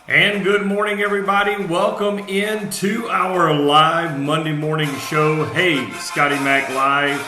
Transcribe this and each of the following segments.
And good morning, everybody. Welcome into our live Monday morning show. Hey, Scotty Mac Live.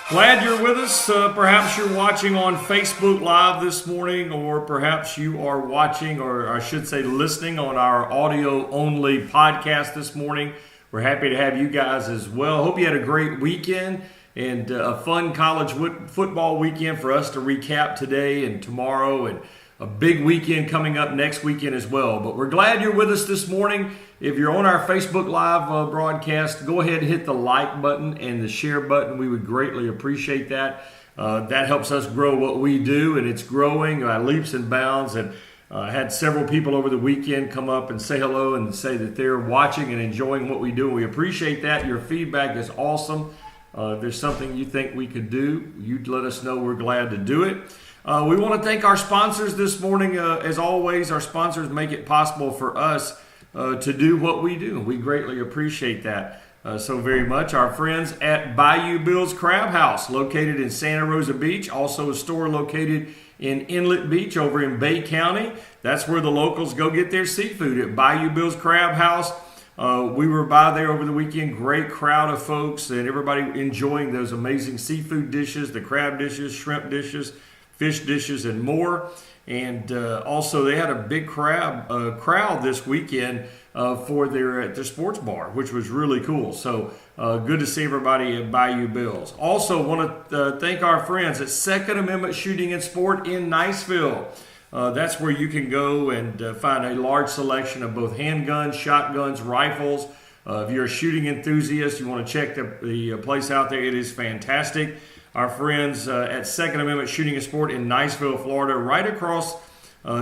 Glad you're with us. Perhaps you're watching on Facebook Live this morning, or perhaps you are watching, or I should say listening on our audio-only podcast this morning. We're happy to have you guys as well. Hope you had a great weekend and a fun college football weekend for us to recap today and tomorrow, and a big weekend coming up next weekend as well. But we're glad you're with us this morning. If you're on our Facebook Live broadcast, go ahead and hit the like button and the share button. We would greatly appreciate that. That helps us grow what we do, and it's growing leaps and bounds. And I had several people over the weekend come up and say hello and say that they're watching and enjoying what we do. We appreciate that. Your feedback is awesome. If there's something you think we could do, you'd let us know. We're glad to do it. We want to thank our sponsors this morning. As always, our sponsors make it possible for us to do what we do. We greatly appreciate that so very much. Our friends at Bayou Bill's Crab House, located in Santa Rosa Beach, also a store located in Inlet Beach over in Bay County. That's where the locals go get their seafood, at Bayou Bill's Crab House. We were by there over the weekend. Great crowd of folks and everybody enjoying those amazing seafood dishes, the crab dishes, shrimp dishes, fish dishes, and more. And also they had a big crowd this weekend for their sports bar, which was really cool. So good to see everybody at Bayou Bill's. Also want to thank our friends at Second Amendment Shooting and Sport in Niceville. That's where you can go and find a large selection of both handguns, shotguns, rifles. If you're a shooting enthusiast, you want to check the place out there. It is fantastic. Our friends at Second Amendment Shooting and Sport in Niceville, Florida, right across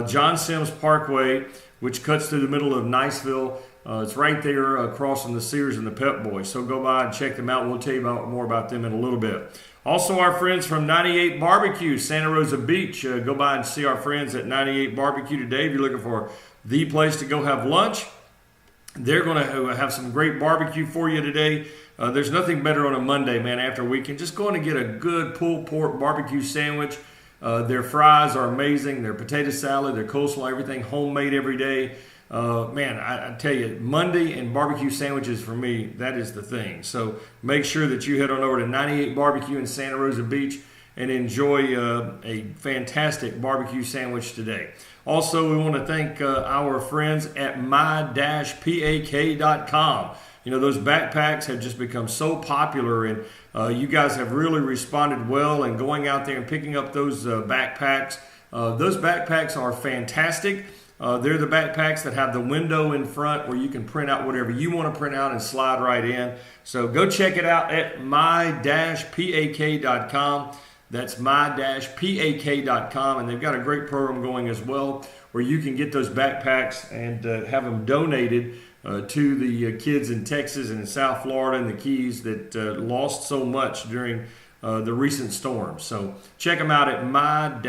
John Sims Parkway, which cuts through the middle of Niceville. It's right there across from the Sears and the Pep Boys. So go by and check them out. We'll tell you more about them in a little bit. Also, our friends from 98 Barbecue, Santa Rosa Beach. Go by and see our friends at 98 Barbecue today. If you're looking for the place to go have lunch, they're going to have some great barbecue for you today. There's nothing better on a Monday, man, after a weekend. Just going to get a good pulled pork barbecue sandwich. Their fries are amazing. Their potato salad, their coleslaw, everything homemade every day. Man, I tell you, Monday and barbecue sandwiches for me, that is the thing. So make sure that you head on over to 98 Barbecue in Santa Rosa Beach and enjoy a fantastic barbecue sandwich today. Also, we want to thank our friends at my-pak.com. You know, those backpacks have just become so popular, and you guys have really responded well in going out there and picking up those backpacks. Those backpacks are fantastic. They're the backpacks that have the window in front where you can print out whatever you want to print out and slide right in. So go check it out at my-pak.com. That's my-pak.com, and they've got a great program going as well where you can get those backpacks and have them donated to the kids in Texas and in South Florida and the Keys that lost so much during the recent storms. So check them out at my-pak.com.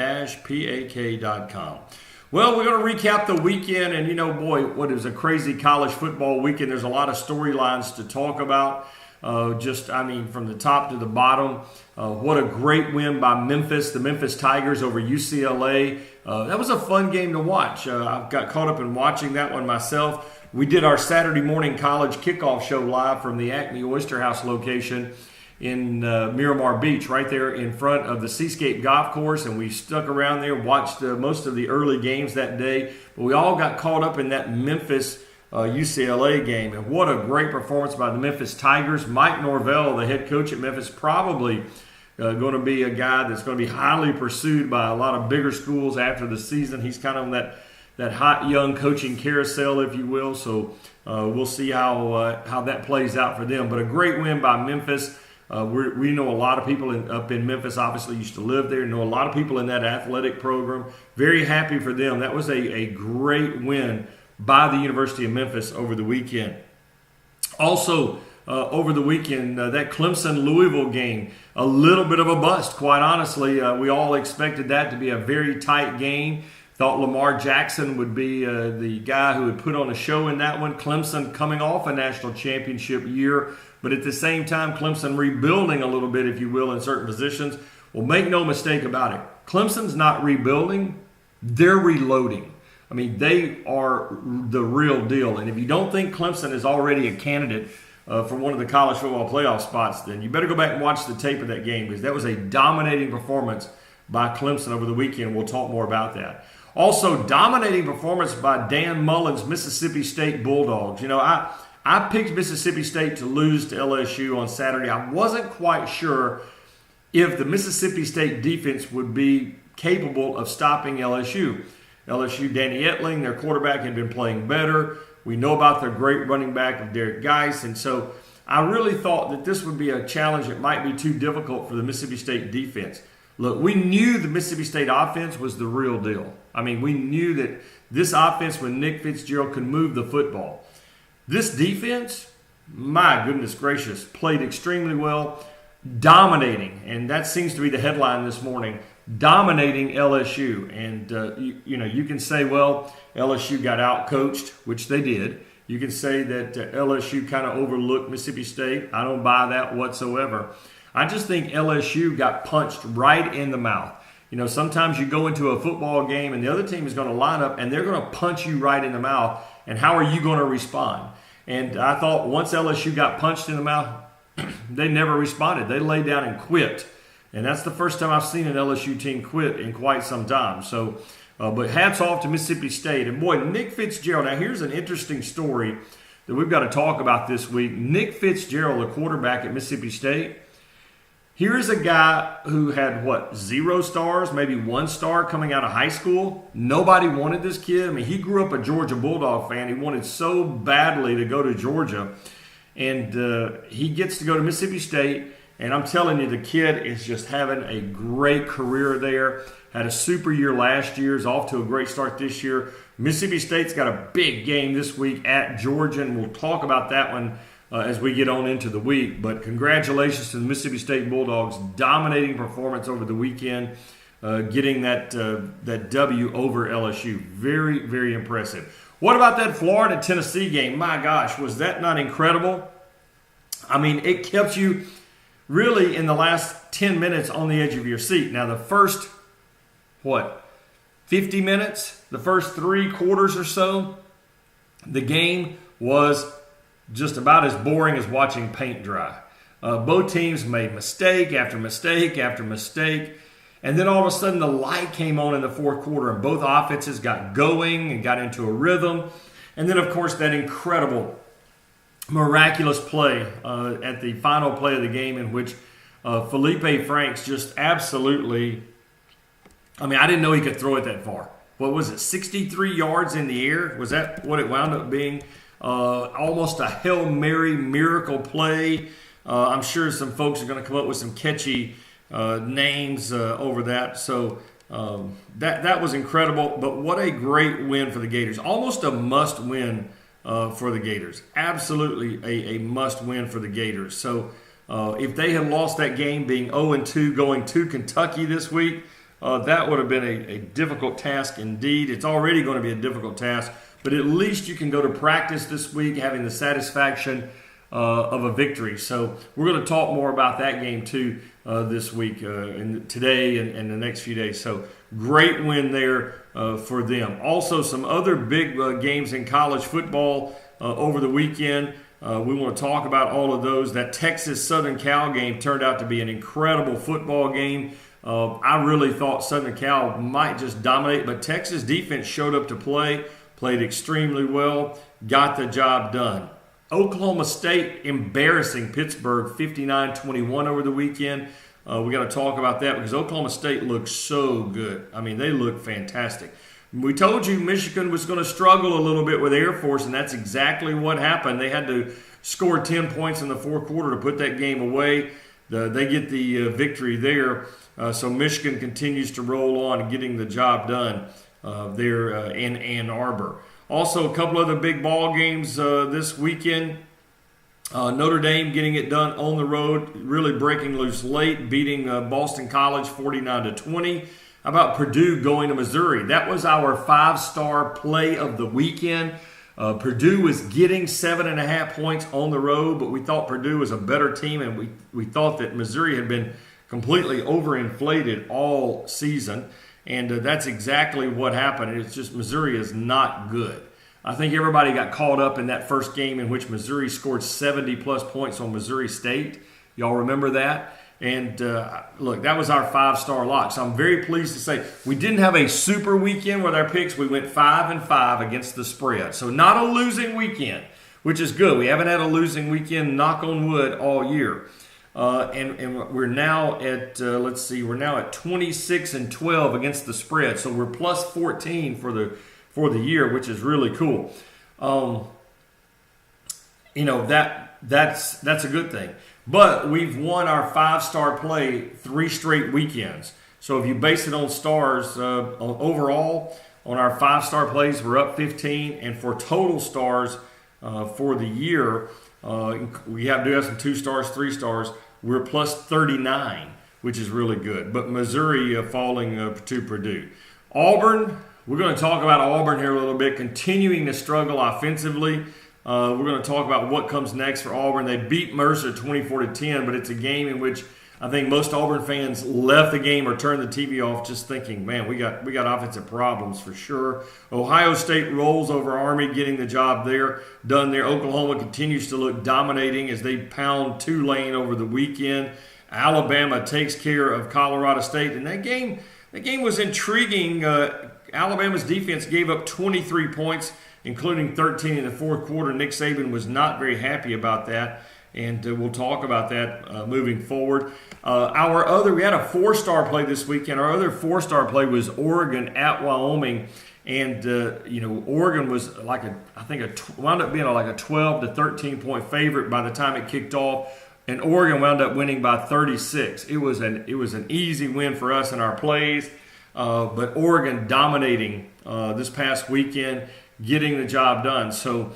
Well, we're going to recap the weekend, and boy, what is a crazy college football weekend. There's a lot of storylines to talk about. From the top to the bottom. What a great win by Memphis, the Memphis Tigers over UCLA. That was a fun game to watch. I got caught up in watching that one myself. We did our Saturday morning college kickoff show live from the Acme Oyster House location in Miramar Beach, right there in front of the Seascape Golf Course, and we stuck around there, watched most of the early games that day. But we all got caught up in that Memphis UCLA game, and what a great performance by the Memphis Tigers. Mike Norvell, the head coach at Memphis, probably going to be a guy that's going to be highly pursued by a lot of bigger schools after the season. He's kind of on that hot young coaching carousel, if you will. So we'll see how that plays out for them. But a great win by Memphis. We know a lot of people up in Memphis, obviously used to live there, know a lot of people in that athletic program. Very happy for them. That was a great win by the University of Memphis over the weekend. Also, over the weekend, that Clemson-Louisville game, a little bit of a bust, quite honestly. We all expected that to be a very tight game. Thought Lamar Jackson would be the guy who would put on a show in that one. Clemson coming off a national championship year, but at the same time, Clemson rebuilding a little bit, if you will, in certain positions. Well, make no mistake about it. Clemson's not rebuilding. They're reloading. I mean, they are the real deal. And if you don't think Clemson is already a candidate for one of the college football playoff spots, then you better go back and watch the tape of that game, because that was a dominating performance by Clemson over the weekend. We'll talk more about that. Also, dominating performance by Dan Mullen's Mississippi State Bulldogs. You know, I picked Mississippi State to lose to LSU on Saturday. I wasn't quite sure if the Mississippi State defense would be capable of stopping LSU. LSU, Danny Etling, their quarterback, had been playing better. We know about their great running back of Derek Geis, and so I really thought that this would be a challenge that might be too difficult for the Mississippi State defense. Look, we knew the Mississippi State offense was the real deal. I mean, we knew that this offense, when Nick Fitzgerald could move the football. This defense, my goodness gracious, played extremely well, dominating, and that seems to be the headline this morning, dominating LSU. And, you can say, well, LSU got out-coached, which they did. You can say that LSU kind of overlooked Mississippi State. I don't buy that whatsoever. I just think LSU got punched right in the mouth. You know, sometimes you go into a football game and the other team is going to line up and they're going to punch you right in the mouth. And how are you going to respond? And I thought once LSU got punched in the mouth, they never responded. They laid down and quit. And that's the first time I've seen an LSU team quit in quite some time. So, but hats off to Mississippi State. And boy, Nick Fitzgerald. Now here's an interesting story that we've got to talk about this week. Nick Fitzgerald, the quarterback at Mississippi State. Here's a guy who had, 0 stars, maybe 1 star coming out of high school. Nobody wanted this kid. I mean, he grew up a Georgia Bulldog fan. He wanted so badly to go to Georgia. And he gets to go to Mississippi State. And I'm telling you, the kid is just having a great career there. Had a super year last year. Is off to a great start this year. Mississippi State's got a big game this week at Georgia, and we'll talk about that one as we get on into the week. But congratulations to the Mississippi State Bulldogs. Dominating performance over the weekend, getting that W over LSU. Very, very impressive. What about that Florida-Tennessee game? My gosh, was that not incredible? I mean, it kept you really in the last 10 minutes on the edge of your seat. Now, the first, 50 minutes, the first 3 quarters or so, the game was just about as boring as watching paint dry. Both teams made mistake after mistake after mistake. And then all of a sudden the light came on in the fourth quarter and both offenses got going and got into a rhythm. And then, of course, that incredible, miraculous play at the final play of the game in which Felipe Franks just absolutely, I didn't know he could throw it that far. What was it, 63 yards in the air? Was that what it wound up being? Almost a Hail Mary miracle play. I'm sure some folks are going to come up with some catchy names over that. So that was incredible. But what a great win for the Gators. Almost a must win for the Gators. Absolutely a must win for the Gators. So if they had lost that game being 0-2 going to Kentucky this week, that would have been a difficult task indeed. It's already going to be a difficult task. But at least you can go to practice this week having the satisfaction of a victory. So we're going to talk more about that game too this week, and today and the next few days. So great win there for them. Also, some other big games in college football over the weekend. We want to talk about all of those. That Texas-Southern Cal game turned out to be an incredible football game. I really thought Southern Cal might just dominate, but Texas defense showed up to play. Played extremely well, got the job done. Oklahoma State embarrassing Pittsburgh 59-21 over the weekend. We got to talk about that because Oklahoma State looks so good. I mean, they look fantastic. We told you Michigan was going to struggle a little bit with Air Force, and that's exactly what happened. They had to score 10 points in the fourth quarter to put that game away. They get the victory there. So Michigan continues to roll on, getting the job done there in Ann Arbor. Also, a couple other big ball games this weekend. Notre Dame getting it done on the road, really breaking loose late, beating Boston College 49-20. How about Purdue going to Missouri? That was our 5-star play of the weekend. Purdue was getting 7.5 points on the road, but we thought Purdue was a better team, and we thought that Missouri had been completely overinflated all season. And that's exactly what happened. It's just Missouri is not good. I think everybody got caught up in that first game in which Missouri scored 70-plus points on Missouri State. Y'all remember that? And look, that was our 5-star lock. So I'm very pleased to say we didn't have a super weekend with our picks. We went 5-5 against the spread. So not a losing weekend, which is good. We haven't had a losing weekend, knock on wood, all year. And we're now at, we're now at 26-12 against the spread. So we're plus 14 for the year, which is really cool. That's a good thing. But we've won our 5-star play 3 straight weekends. So if you base it on stars, overall, on our 5-star plays, we're up 15. And for total stars for the year, we do have some 2 stars, 3 stars. We're plus 39, which is really good. But Missouri falling to Purdue. Auburn, we're going to talk about Auburn here a little bit, continuing to struggle offensively. We're going to talk about what comes next for Auburn. They beat Mercer 24-10, but it's a game in which I think most Auburn fans left the game or turned the TV off just thinking, man, we got offensive problems for sure. Ohio State rolls over Army, getting the job done there. Oklahoma continues to look dominating as they pound Tulane over the weekend. Alabama takes care of Colorado State, and that game was intriguing. Alabama's defense gave up 23 points, including 13 in the fourth quarter. Nick Saban was not very happy about that, and we'll talk about that moving forward. We had a 4-star play this weekend. Our other 4-star play was Oregon at Wyoming, and Oregon was wound up being like a 12 to 13 point favorite by the time it kicked off, and Oregon wound up winning by 36. It was an easy win for us in our plays, but Oregon dominating this past weekend, getting the job done. So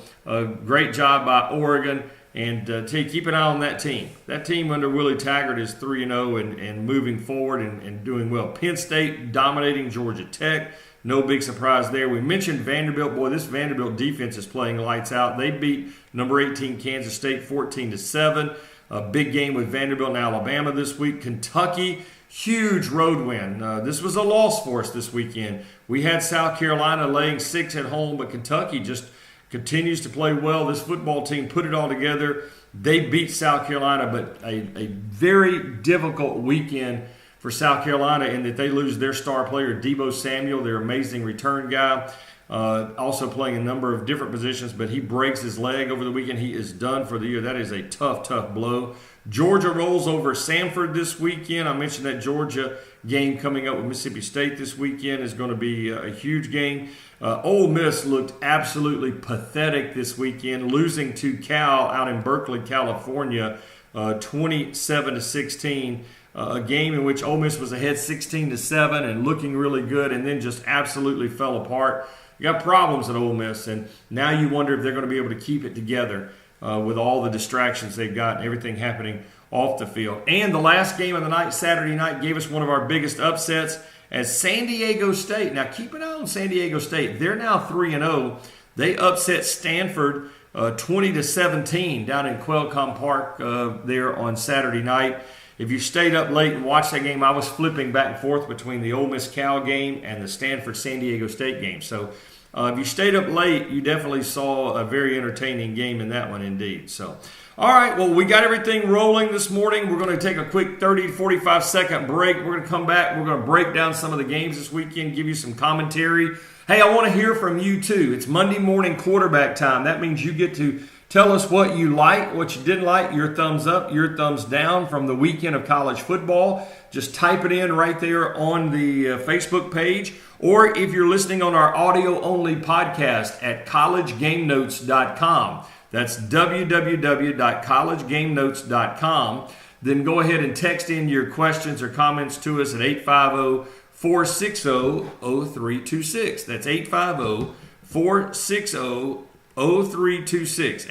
great job by Oregon. And keep an eye on that team. That team under Willie Taggart is 3-0 and moving forward and doing well. Penn State dominating Georgia Tech. No big surprise there. We mentioned Vanderbilt. Boy, this Vanderbilt defense is playing lights out. They beat number 18 Kansas State 14-7. A big game with Vanderbilt and Alabama this week. Kentucky, huge road win. This was a loss for us this weekend. We had South Carolina laying 6 at home, but Kentucky just continues to play well. This football team put it all together. They beat South Carolina, but a very difficult weekend for South Carolina in that they lose their star player, Deebo Samuel, their amazing return guy, also playing a number of different positions, but he breaks his leg over the weekend. He is done for the year. That is a tough blow. Georgia rolls over Samford this weekend. I mentioned that Georgia game coming up with Mississippi State this weekend is going to be a huge game. Ole Miss looked absolutely pathetic this weekend, losing to Cal out in Berkeley, California, 27-16. A game in which Ole Miss was ahead 16-7 and looking really good, and then just absolutely fell apart. You got problems at Ole Miss, and now you wonder if they're going to be able to keep it together with all the distractions they've got and everything happening off the field. And the last game of the night, Saturday night, gave us one of our biggest upsets as San Diego State. Now, keep an eye on San Diego State. They're now 3-0. They upset Stanford 20-17 down in Qualcomm Park there on Saturday night. If you stayed up late and watched that game, I was flipping back and forth between the Ole Miss Cal game and the Stanford-San Diego State game. So if you stayed up late, you definitely saw a very entertaining game in that one indeed. So, all right, well, we got everything rolling this morning. We're going to take a quick 30 to 45-second break. We're going to come back. We're going to break down some of the games this weekend, give you some commentary. Hey, I want to hear from you too. It's Monday morning quarterback time. That means you get to tell us what you like, what you didn't like, your thumbs up, your thumbs down from the weekend of college football. Just type it in right there on the Facebook page. Or if you're listening on our audio-only podcast at collegegamenotes.com. That's www.collegegamenotes.com. Then go ahead and text in your questions or comments to us at 850-460-0326. That's 850-460-0326.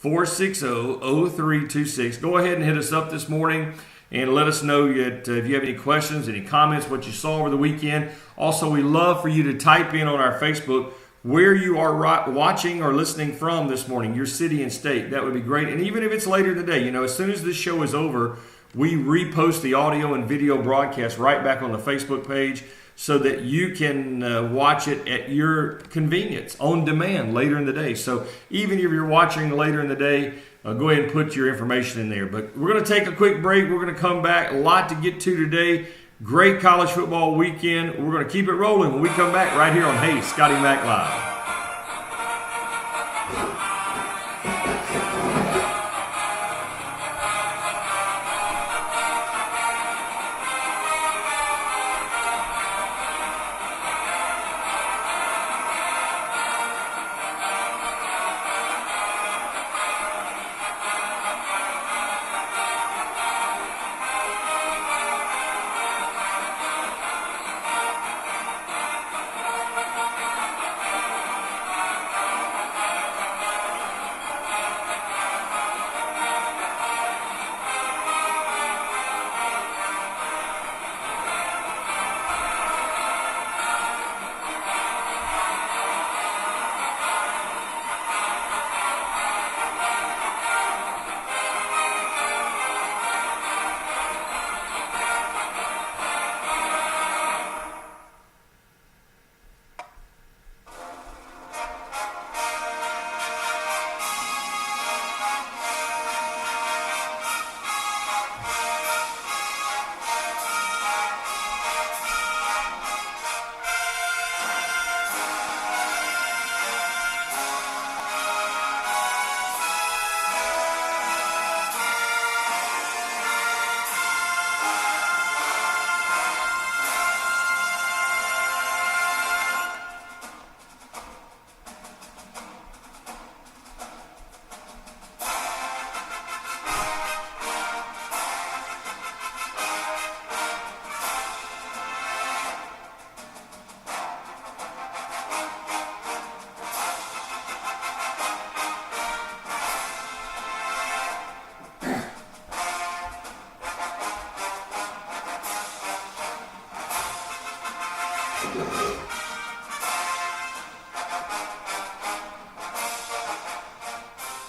850-460-0326. Go ahead and hit us up this morning and let us know if you have any questions, any comments, what you saw over the weekend. Also, we love for you to type in on our Facebook where you are watching or listening from this morning, your city and state. That would be great. And even if it's later today, as soon as this show is over, we repost the audio and video broadcast right back on the Facebook page so that you can watch it at your convenience, on demand, later in the day. So even if you're watching later in the day, go ahead and put your information in there. But we're going to take a quick break. We're going to come back. A lot to get to today. Great college football weekend. We're going to keep it rolling when we come back right here on Hey, Scotty Mac Live.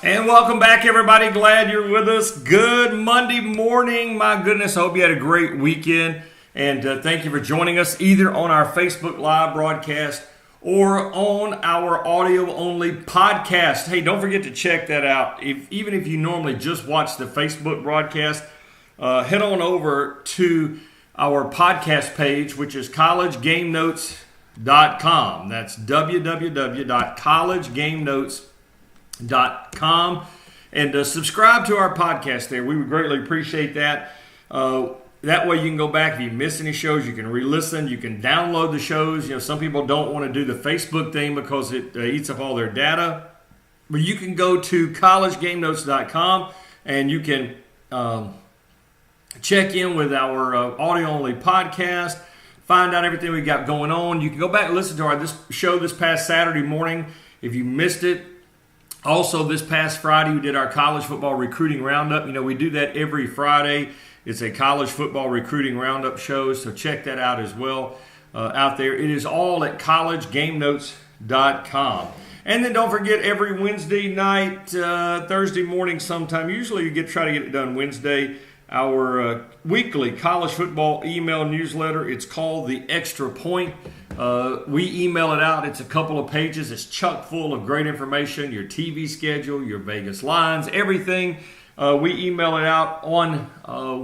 And welcome back, everybody. Glad you're with us. Good Monday morning. My goodness, I hope you had a great weekend. And thank you for joining us either on our Facebook Live broadcast or on our audio-only podcast. Hey, don't forget to check that out. Even if you normally just watch the Facebook broadcast, head on over to our podcast page, which is collegegamenotes.com. That's www.collegegamenotes.com. And subscribe to our podcast there. We would greatly appreciate that. That way you can go back. If you miss any shows, you can re-listen. You can download the shows. You know, some people don't want to do the Facebook thing because it eats up all their data. But you can go to collegegamenotes.com and you can check in with our audio-only podcast, find out everything we got going on. You can go back and listen to this show this past Saturday morning if you missed it. Also, this past Friday, we did our college football recruiting roundup. You know, we do that every Friday. It's a college football recruiting roundup show, so check that out as well out there. It is all at collegegamenotes.com. And then don't forget, every Wednesday night, Thursday morning sometime, usually you try to get it done Wednesday, our weekly college football email newsletter. It's called The Extra Point. We email it out. It's a couple of pages. It's chock full of great information, your TV schedule, your Vegas lines, everything. We email it out on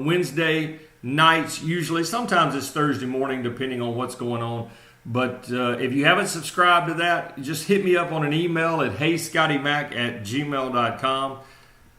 Wednesday nights usually. Sometimes it's Thursday morning depending on what's going on. But if you haven't subscribed to that, just hit me up on an email at heyscottymac@gmail.com.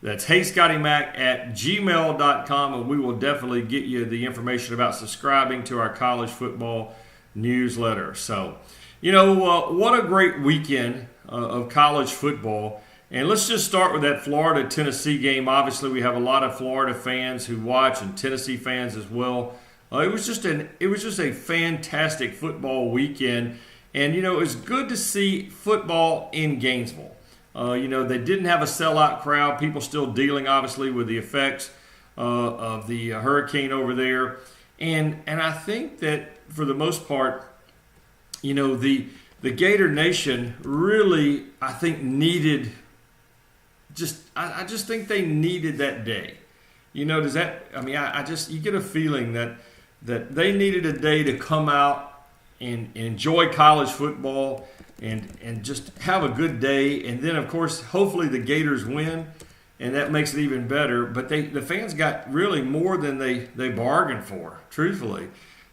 That's heyscottymac@gmail.com, and we will definitely get you the information about subscribing to our college football newsletter. So, you know, what a great weekend of college football. And let's just start with that Florida-Tennessee game. Obviously, we have a lot of Florida fans who watch and Tennessee fans as well. It was just a fantastic football weekend. And, you know, it was good to see football in Gainesville. You know, they didn't have a sellout crowd. People still dealing, obviously, with the effects of the hurricane over there. And I think that, for the most part, you know, the Gator Nation really, I think, needed – I just think they needed that day. Does that? I mean, I just you get a feeling that they needed a day to come out and enjoy college football and just have a good day, and then of course, hopefully the Gators win, and that makes it even better. But the fans got really more than they bargained for. Truthfully,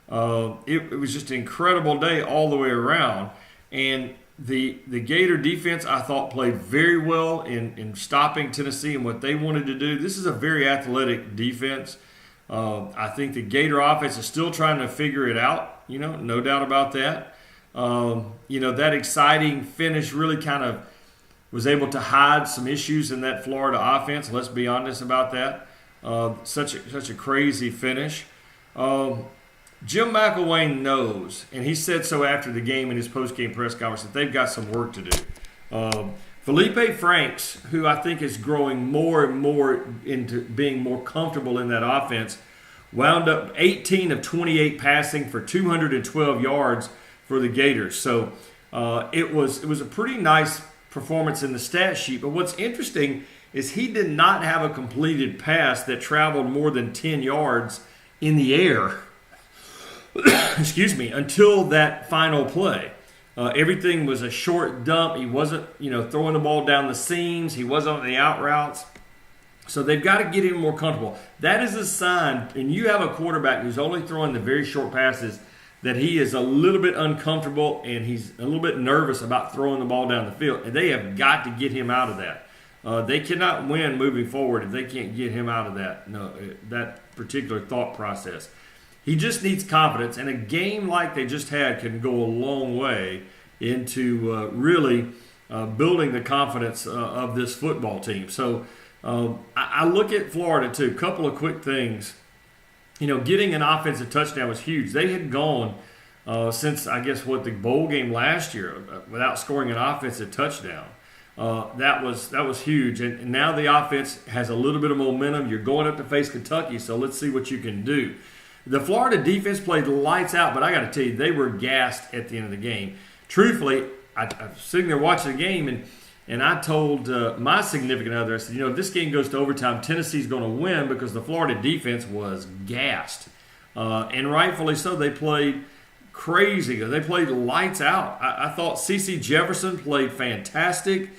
it was just an incredible day all the way around, and the Gator defense I thought played very well in stopping Tennessee and what they wanted to do. This is a very athletic defense. I think the Gator offense is still trying to figure it out. No doubt about that. That exciting finish really kind of was able to hide some issues in that Florida offense. Let's be honest about that. Such a crazy finish. Jim McElwain knows, and he said so after the game in his post-game press conference, that they've got some work to do. Felipe Franks, who I think is growing more and more into being more comfortable in that offense, wound up 18 of 28 passing for 212 yards for the Gators. So it was a pretty nice performance in the stat sheet. But what's interesting is he did not have a completed pass that traveled more than 10 yards in the air excuse me, until that final play. Everything was a short dump. He wasn't, throwing the ball down the seams. He wasn't on the out routes. So they've got to get him more comfortable. That is a sign, and you have a quarterback who's only throwing the very short passes, that he is a little bit uncomfortable and he's a little bit nervous about throwing the ball down the field. And they have got to get him out of that. They cannot win moving forward if they can't get him out of that particular thought process. He just needs confidence, and a game like they just had can go a long way into really building the confidence of this football team. So I look at Florida, too. A couple of quick things. Getting an offensive touchdown was huge. They had gone since, I guess, the bowl game last year without scoring an offensive touchdown. That was huge. And now the offense has a little bit of momentum. You're going up to face Kentucky, so let's see what you can do. The Florida defense played lights out, but I got to tell you, they were gassed at the end of the game. Truthfully, I was sitting there watching the game, and I told my significant other, I said, if this game goes to overtime, Tennessee's going to win because the Florida defense was gassed. And rightfully so. They played crazy. They played lights out. I thought C.C. Jefferson played fantastic.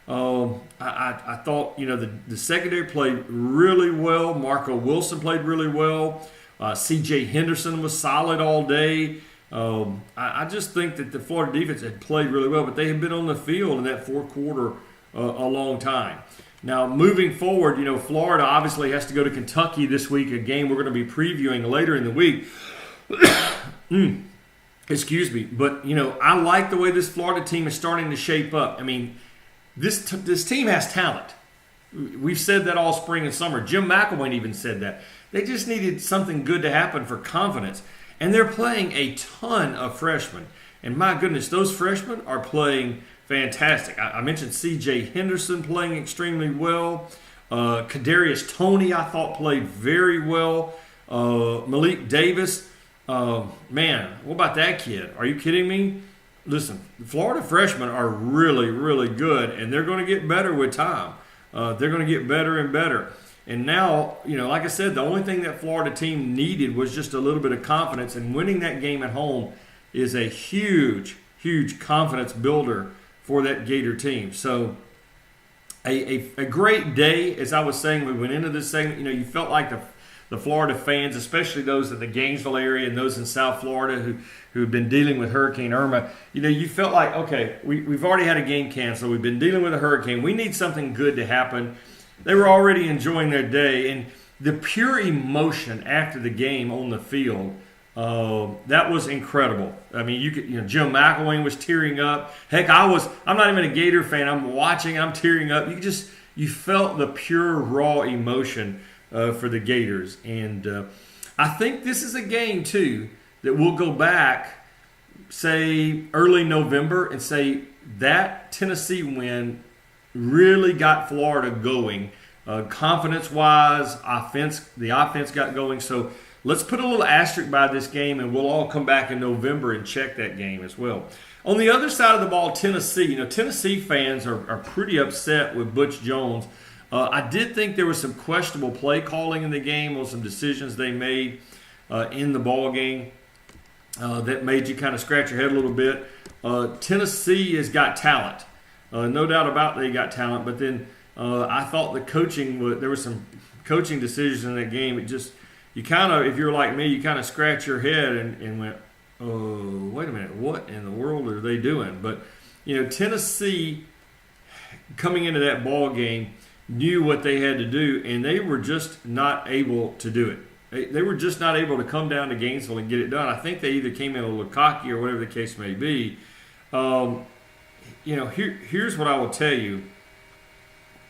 I thought, the secondary played really well. Marco Wilson played really well. C.J. Henderson was solid all day. I just think that the Florida defense had played really well, but they had been on the field in that fourth quarter a long time. Now, moving forward, Florida obviously has to go to Kentucky this week, a game we're going to be previewing later in the week. Excuse me. But, I like the way this Florida team is starting to shape up. I mean, this team has talent. We've said that all spring and summer. Jim McElwain even said that. They just needed something good to happen for confidence. And they're playing a ton of freshmen. And my goodness, those freshmen are playing fantastic. I mentioned C.J. Henderson playing extremely well. Kadarius Toney, I thought, played very well. Malik Davis, man, what about that kid? Are you kidding me? Listen, the Florida freshmen are really, really good, and they're going to get better with time. They're going to get better and better. And now, like I said, the only thing that Florida team needed was just a little bit of confidence, and winning that game at home is a huge, huge confidence builder for that Gator team. So a great day, as I was saying, we went into this segment, you felt like the Florida fans, especially those in the Gainesville area and those in South Florida who have been dealing with Hurricane Irma, you felt like, okay, we've already had a game canceled. We've been dealing with a hurricane. We need something good to happen. They were already enjoying their day, and the pure emotion after the game on the field, that was incredible. I mean, Jim McElwain was tearing up. Heck, I'm not even a Gator fan. I'm watching, I'm tearing up. You felt the pure, raw emotion for the Gators. And I think this is a game, too, that we'll go back, say, early November and say that Tennessee win really got Florida going. Confidence-wise, the offense got going. So let's put a little asterisk by this game, and we'll all come back in November and check that game as well. On the other side of the ball, Tennessee. Tennessee fans are pretty upset with Butch Jones. I did think there was some questionable play calling in the game on some decisions they made in the ball game that made you kind of scratch your head a little bit. Tennessee has got talent. No doubt about they got talent, but then I thought the coaching, there were some coaching decisions in that game. It just, you kind of, if you're like me, you kind of scratch your head and went, oh, wait a minute, what in the world are they doing? But, Tennessee, coming into that ball game, knew what they had to do, and they were just not able to do it. They were just not able to come down to Gainesville and get it done. I think they either came in a little cocky or whatever the case may be. Here's what I will tell you.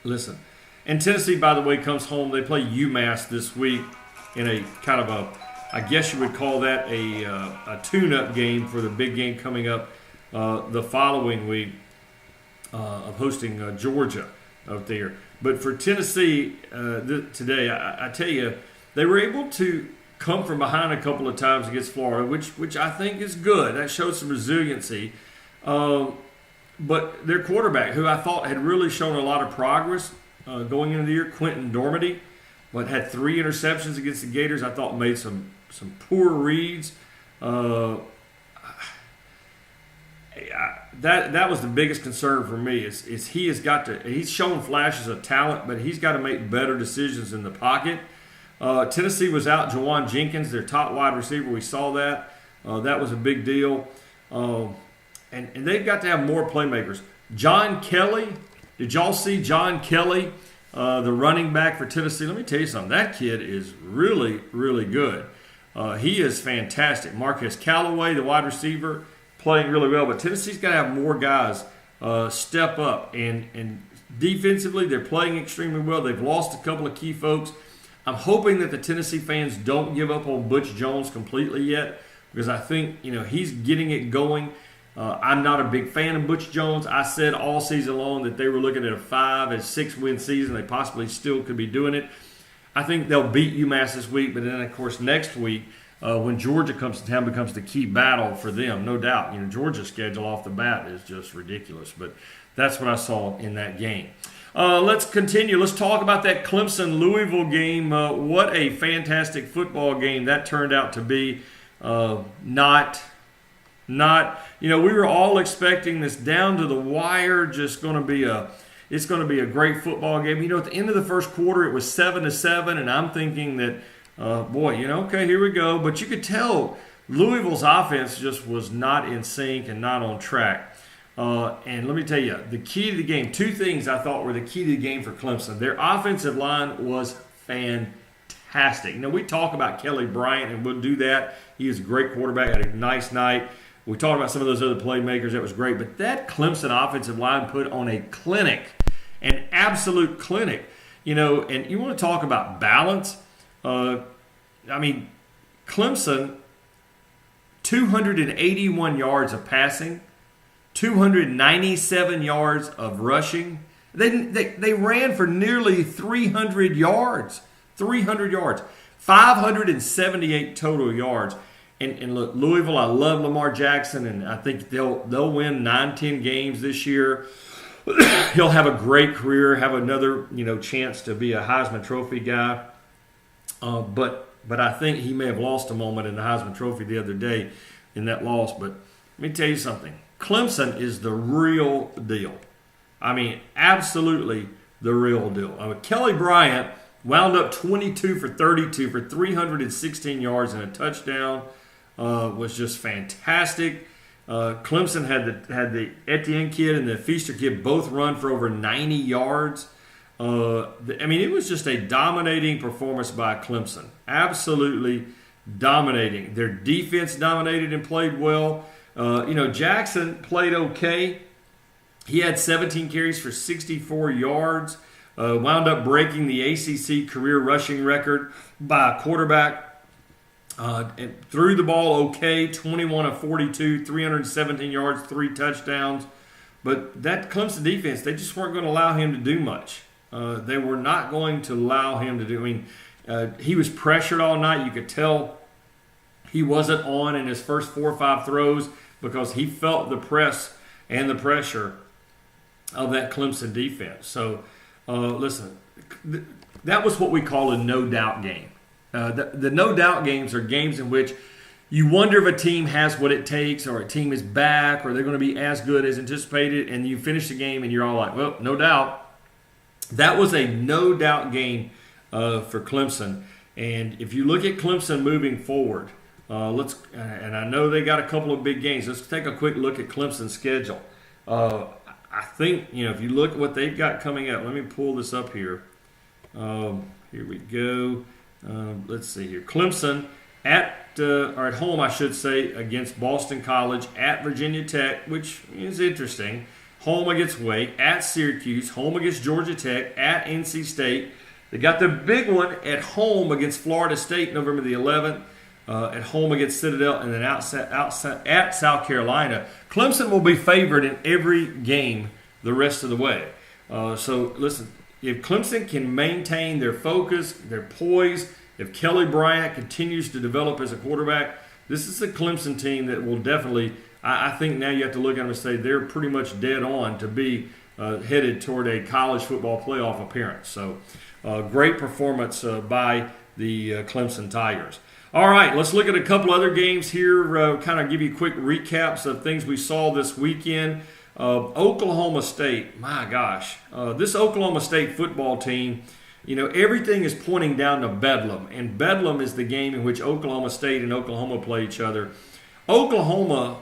Listen, and Tennessee, by the way, comes home. They play UMass this week in a kind of I guess you would call that a tune-up game for the big game coming up the following week of hosting Georgia up there. But for Tennessee today, I tell you, they were able to come from behind a couple of times against Florida, which I think is good. That shows some resiliency. But their quarterback, who I thought had really shown a lot of progress going into the year, Quentin Dormady, but had 3 interceptions against the Gators, I thought made some poor reads. That was the biggest concern for me is he's shown flashes of talent, but he's got to make better decisions in the pocket. Tennessee was out Jawan Jenkins, their top wide receiver. We saw that. That was a big deal. And they've got to have more playmakers. John Kelly, did y'all see John Kelly, the running back for Tennessee? Let me tell you something. That kid is really, really good. He is fantastic. Marquez Callaway, the wide receiver, playing really well. But Tennessee's got to have more guys step up. And defensively, they're playing extremely well. They've lost a couple of key folks. I'm hoping that the Tennessee fans don't give up on Butch Jones completely yet, because I think he's getting it going. I'm not a big fan of Butch Jones. I said all season long that they were looking at a 5-6 win season. They possibly still could be doing it. I think they'll beat UMass this week, but then, of course, next week, when Georgia comes to town, becomes the key battle for them, no doubt. Georgia's schedule off the bat is just ridiculous, but that's what I saw in that game. Let's continue. Let's talk about that Clemson-Louisville game. What a fantastic football game that turned out to be. We were all expecting this down to the wire, just going to be it's going to be a great football game. At the end of the first quarter, it was 7-7, and I'm thinking that, okay, here we go. But you could tell Louisville's offense just was not in sync and not on track. And let me tell you, the key to the game, 2 things I thought were the key to the game for Clemson. Their offensive line was fantastic. We talk about Kelly Bryant, and we'll do that. He is a great quarterback, had a nice night. We talked about some of those other playmakers. That was great. But that Clemson offensive line put on a clinic, an absolute clinic. And you want to talk about balance. Clemson, 281 yards of passing, 297 yards of rushing. They ran for nearly 300 yards. 578 total yards. And look, Louisville, I love Lamar Jackson, and I think they'll win 9-10 games this year. He'll have a great career, have another chance to be a Heisman Trophy guy. But I think he may have lost a moment in the Heisman Trophy the other day in that loss. But let me tell you something. Clemson is the real deal. Absolutely the real deal. Kelly Bryant wound up 22 for 32 for 316 yards and a touchdown. Was just fantastic. Clemson had the Etienne kid and the Feaster kid both run for over 90 yards. It was just a dominating performance by Clemson. Absolutely dominating. Their defense dominated and played well. Jackson played okay. He had 17 carries for 64 yards. Wound up breaking the ACC career rushing record by a quarterback. And threw the ball okay, 21 of 42, 317 yards, 3 touchdowns. But that Clemson defense, they just weren't going to allow him to do much. They were not going to allow him to do. He was pressured all night. You could tell he wasn't on in his first 4 or 5 throws because he felt the press and the pressure of that Clemson defense. So Listen, that was what we call a no-doubt game. The no-doubt games are games in which you wonder if a team has what it takes, or a team is back, or they're going to be as good as anticipated, and you finish the game and you're all like, well, no doubt. That was a no-doubt game for Clemson. And if you look at Clemson moving forward, and I know they got a couple of big games. Let's take a quick look at Clemson's schedule. I think, if you look at what they've got coming up, let me pull this up here. Here we go. Let's see here. Clemson at home, I should say, against Boston College, at Virginia Tech, which is interesting. Home against Wake, at Syracuse, home against Georgia Tech, at NC State. They got the big one at home against Florida State, November the 11th. At home against Citadel, and then at South Carolina. Clemson will be favored in every game the rest of the way. So, listen, if Clemson can maintain their focus, their poise, if Kelly Bryant continues to develop as a quarterback, this is a Clemson team that will definitely, I think now you have to look at them and say they're pretty much dead on to be headed toward a college football playoff appearance. So, great performance by the Clemson Tigers. All right, let's look at a couple other games here, kind of give you quick recaps of things we saw this weekend. Oklahoma State, my gosh, this Oklahoma State football team, everything is pointing down to Bedlam, and Bedlam is the game in which Oklahoma State and Oklahoma play each other. Oklahoma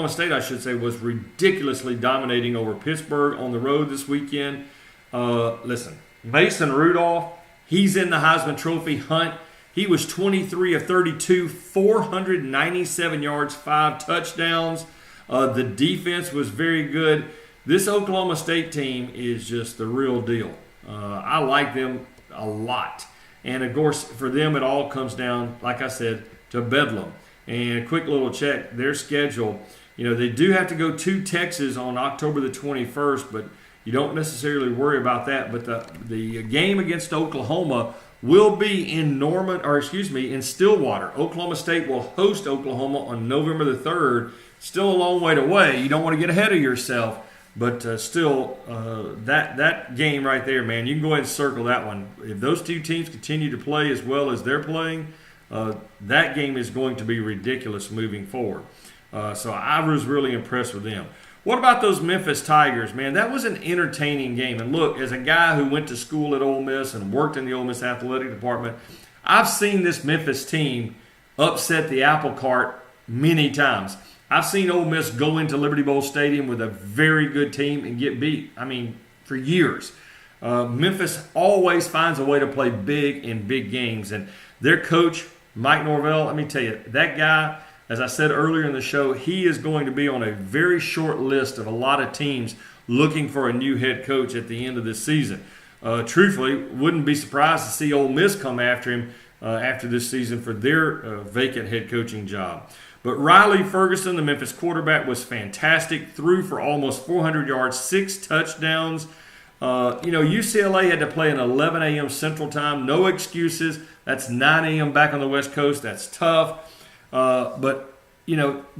State, I should say, was ridiculously dominating over Pittsburgh on the road this weekend. Listen, Mason Rudolph, he's in the Heisman Trophy hunt. He was 23 of 32, 497 yards, 5 touchdowns. The defense was very good. This Oklahoma State team is just the real deal. I like them a lot. And, of course, for them it all comes down, like I said, to Bedlam. And a quick little check, their schedule. They do have to go to Texas on October the 21st, but you don't necessarily worry about that. But the game against Oklahoma will be in Stillwater. Oklahoma State will host Oklahoma on November the 3rd. Still a long way away. You don't want to get ahead of yourself, but still, that game right there, man, you can go ahead and circle that one. If those two teams continue to play as well as they're playing, that game is going to be ridiculous moving forward. So I was really impressed with them. What about those Memphis Tigers, man? That was an entertaining game. And look, as a guy who went to school at Ole Miss and worked in the Ole Miss athletic department, I've seen this Memphis team upset the apple cart many times. I've seen Ole Miss go into Liberty Bowl Stadium with a very good team and get beat, for years. Memphis always finds a way to play big in big games. And their coach, Mike Norvell, let me tell you, that guy, as I said earlier in the show, he is going to be on a very short list of a lot of teams looking for a new head coach at the end of this season. Truthfully, wouldn't be surprised to see Ole Miss come after him after this season for their vacant head coaching job. But Riley Ferguson, the Memphis quarterback, was fantastic, threw for almost 400 yards, 6 touchdowns. UCLA had to play at 11 a.m. Central Time. No excuses. That's 9 a.m. back on the West Coast. That's tough. But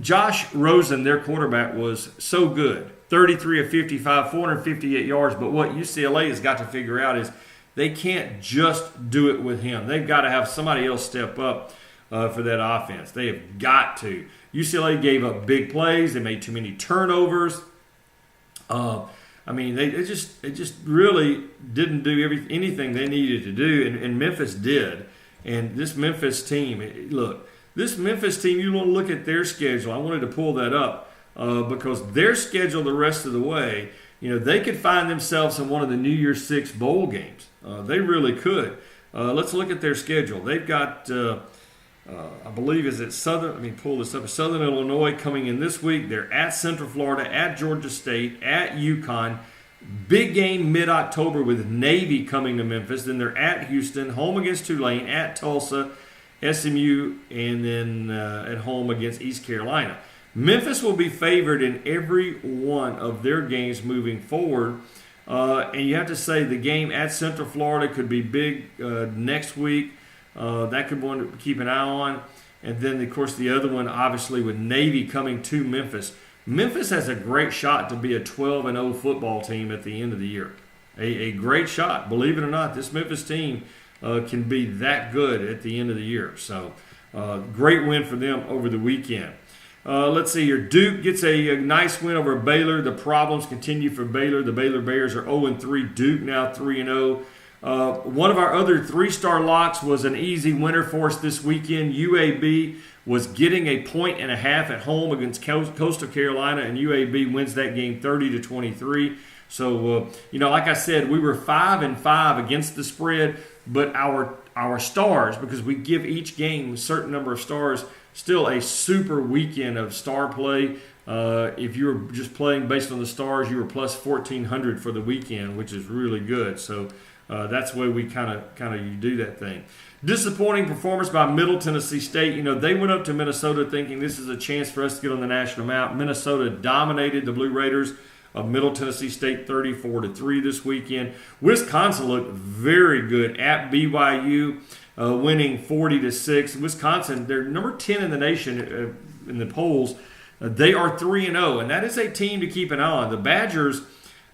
Josh Rosen, their quarterback, was so good. 33 of 55, 458 yards. But what UCLA has got to figure out is they can't just do it with him. They've got to have somebody else step up for that offense. They have got to. UCLA gave up big plays. They made too many turnovers. They just really didn't do anything they needed to do, and Memphis did. And this Memphis team, you want to look at their schedule. I wanted to pull that up because their schedule the rest of the way, they could find themselves in one of the New Year's Six bowl games. They really could. Let's look at their schedule. They've got, I believe, is it Southern? Let me pull this up. Southern Illinois coming in this week. They're at Central Florida, at Georgia State, at UConn. Big game mid-October with Navy coming to Memphis. Then they're at Houston, home against Tulane, at Tulsa, SMU, and then at home against East Carolina. Memphis will be favored in every one of their games moving forward. And you have to say the game at Central Florida could be big next week. That could be one to keep an eye on. And then, of course, the other one, obviously, with Navy coming to Memphis. Memphis has a great shot to be a 12-0 football team at the end of the year. a great shot. Believe it or not, this Memphis team can be that good at the end of the year. So great win for them over the weekend. Let's see here. Duke gets a nice win over Baylor. The problems continue for Baylor. The Baylor Bears are 0-3. Duke now 3-0. One of our other three-star locks was an easy winner for us this weekend. UAB was getting a 1.5 at home against Coastal Carolina, and UAB wins that game 30-23. So, like I said, we were 5-5 against the spread, but our stars, because we give each game a certain number of stars, still a super weekend of star play. If you were just playing based on the stars, you were plus 1,400 for the weekend, which is really good. So that's the way we kind of do that thing. Disappointing performance by Middle Tennessee State. They went up to Minnesota thinking this is a chance for us to get on the national map. Minnesota dominated the Blue Raiders of Middle Tennessee State 34-3 this weekend. Wisconsin looked very good at BYU, winning 40-6. Wisconsin, they're number 10 in the nation in the polls. They are 3-0, and that is a team to keep an eye on. The Badgers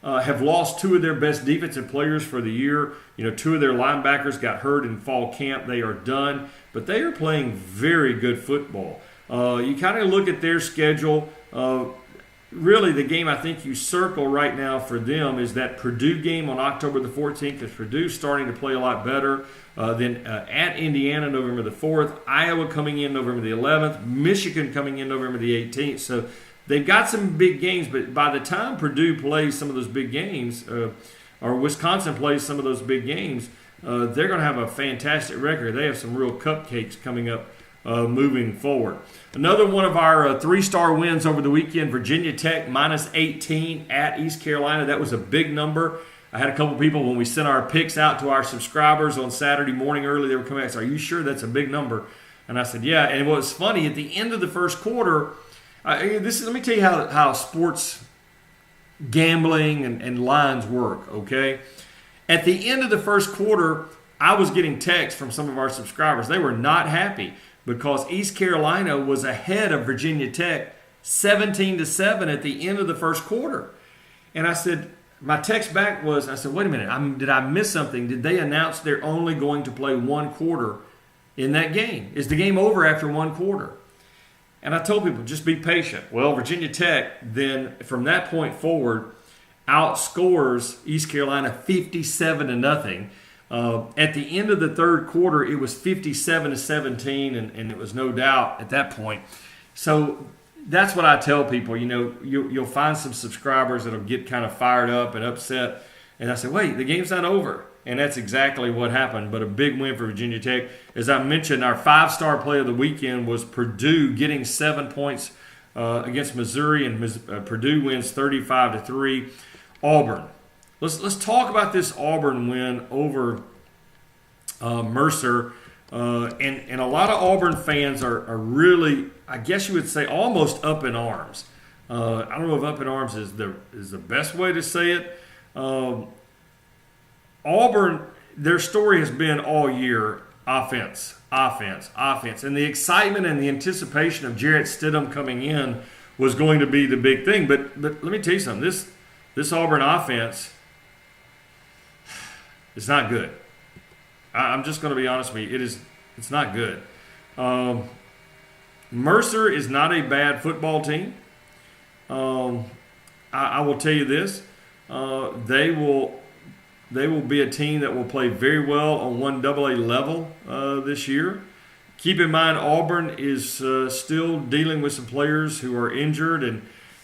have lost two of their best defensive players for the year. Two of their linebackers got hurt in fall camp. They are done, but they are playing very good football. You kind of look at their schedule. Really, the game I think you circle right now for them is that Purdue game on October the 14th, because Purdue's starting to play a lot better. Then at Indiana, November the 4th. Iowa coming in November the 11th. Michigan coming in November the 18th. So they've got some big games, but by the time Purdue plays some of those big games, or Wisconsin plays some of those big games, they're going to have a fantastic record. They have some real cupcakes coming up moving forward. Another one of our three-star wins over the weekend, Virginia Tech minus 18 at East Carolina. That was a big number. I had a couple people, when we sent our picks out to our subscribers on Saturday morning early, they were coming out and said, "Are you sure that's a big number?" And I said, yeah. And what was funny, at the end of the first quarter, let me tell you how sports gambling and lines work, okay? At the end of the first quarter, I was getting texts from some of our subscribers. They were not happy because East Carolina was ahead of Virginia Tech 17-7 at the end of the first quarter. And I said, my text back was, I said, wait a minute, did I miss something? Did they announce they're only going to play one quarter in that game? Is the game over after one quarter? And I told people, just be patient. Well, Virginia Tech then, from that point forward, outscores East Carolina 57-0. At the end of the third quarter, it was 57-17, and it was no doubt at that point. So that's what I tell people. You'll find some subscribers that'll get kind of fired up and upset. And I said, wait, the game's not over. And that's exactly what happened. But a big win for Virginia Tech. As I mentioned, our five-star play of the weekend was Purdue getting 7 points against Missouri, and Purdue wins 35-3. Auburn. Let's talk about this Auburn win over Mercer. And a lot of Auburn fans are really, I guess you would say, almost up in arms. I don't know if up in arms is the best way to say it. Auburn, their story has been all year offense. And the excitement and the anticipation of Jarrett Stidham coming in was going to be the big thing. But let me tell you something. This Auburn offense, it's not good. I'm just going to be honest with you. It's not good. Mercer is not a bad football team. I will tell you this. They will be a team that will play very well on 1AA level this year. Keep in mind, Auburn is still dealing with some players who are injured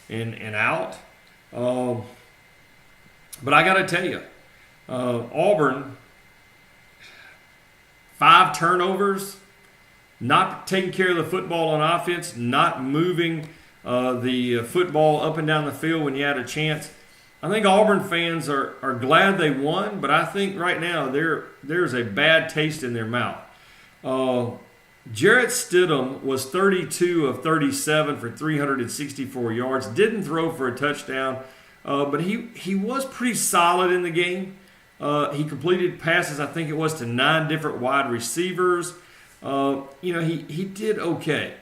and out. But I got to tell you, Auburn, 5 turnovers, not taking care of the football on offense, not moving the football up and down the field when you had a chance. I think Auburn fans are glad they won, but I think right now there's a bad taste in their mouth. Jarrett Stidham was 32 of 37 for 364 yards, didn't throw for a touchdown, but he was pretty solid in the game. He completed passes, I think it was, to 9 different wide receivers. He did okay.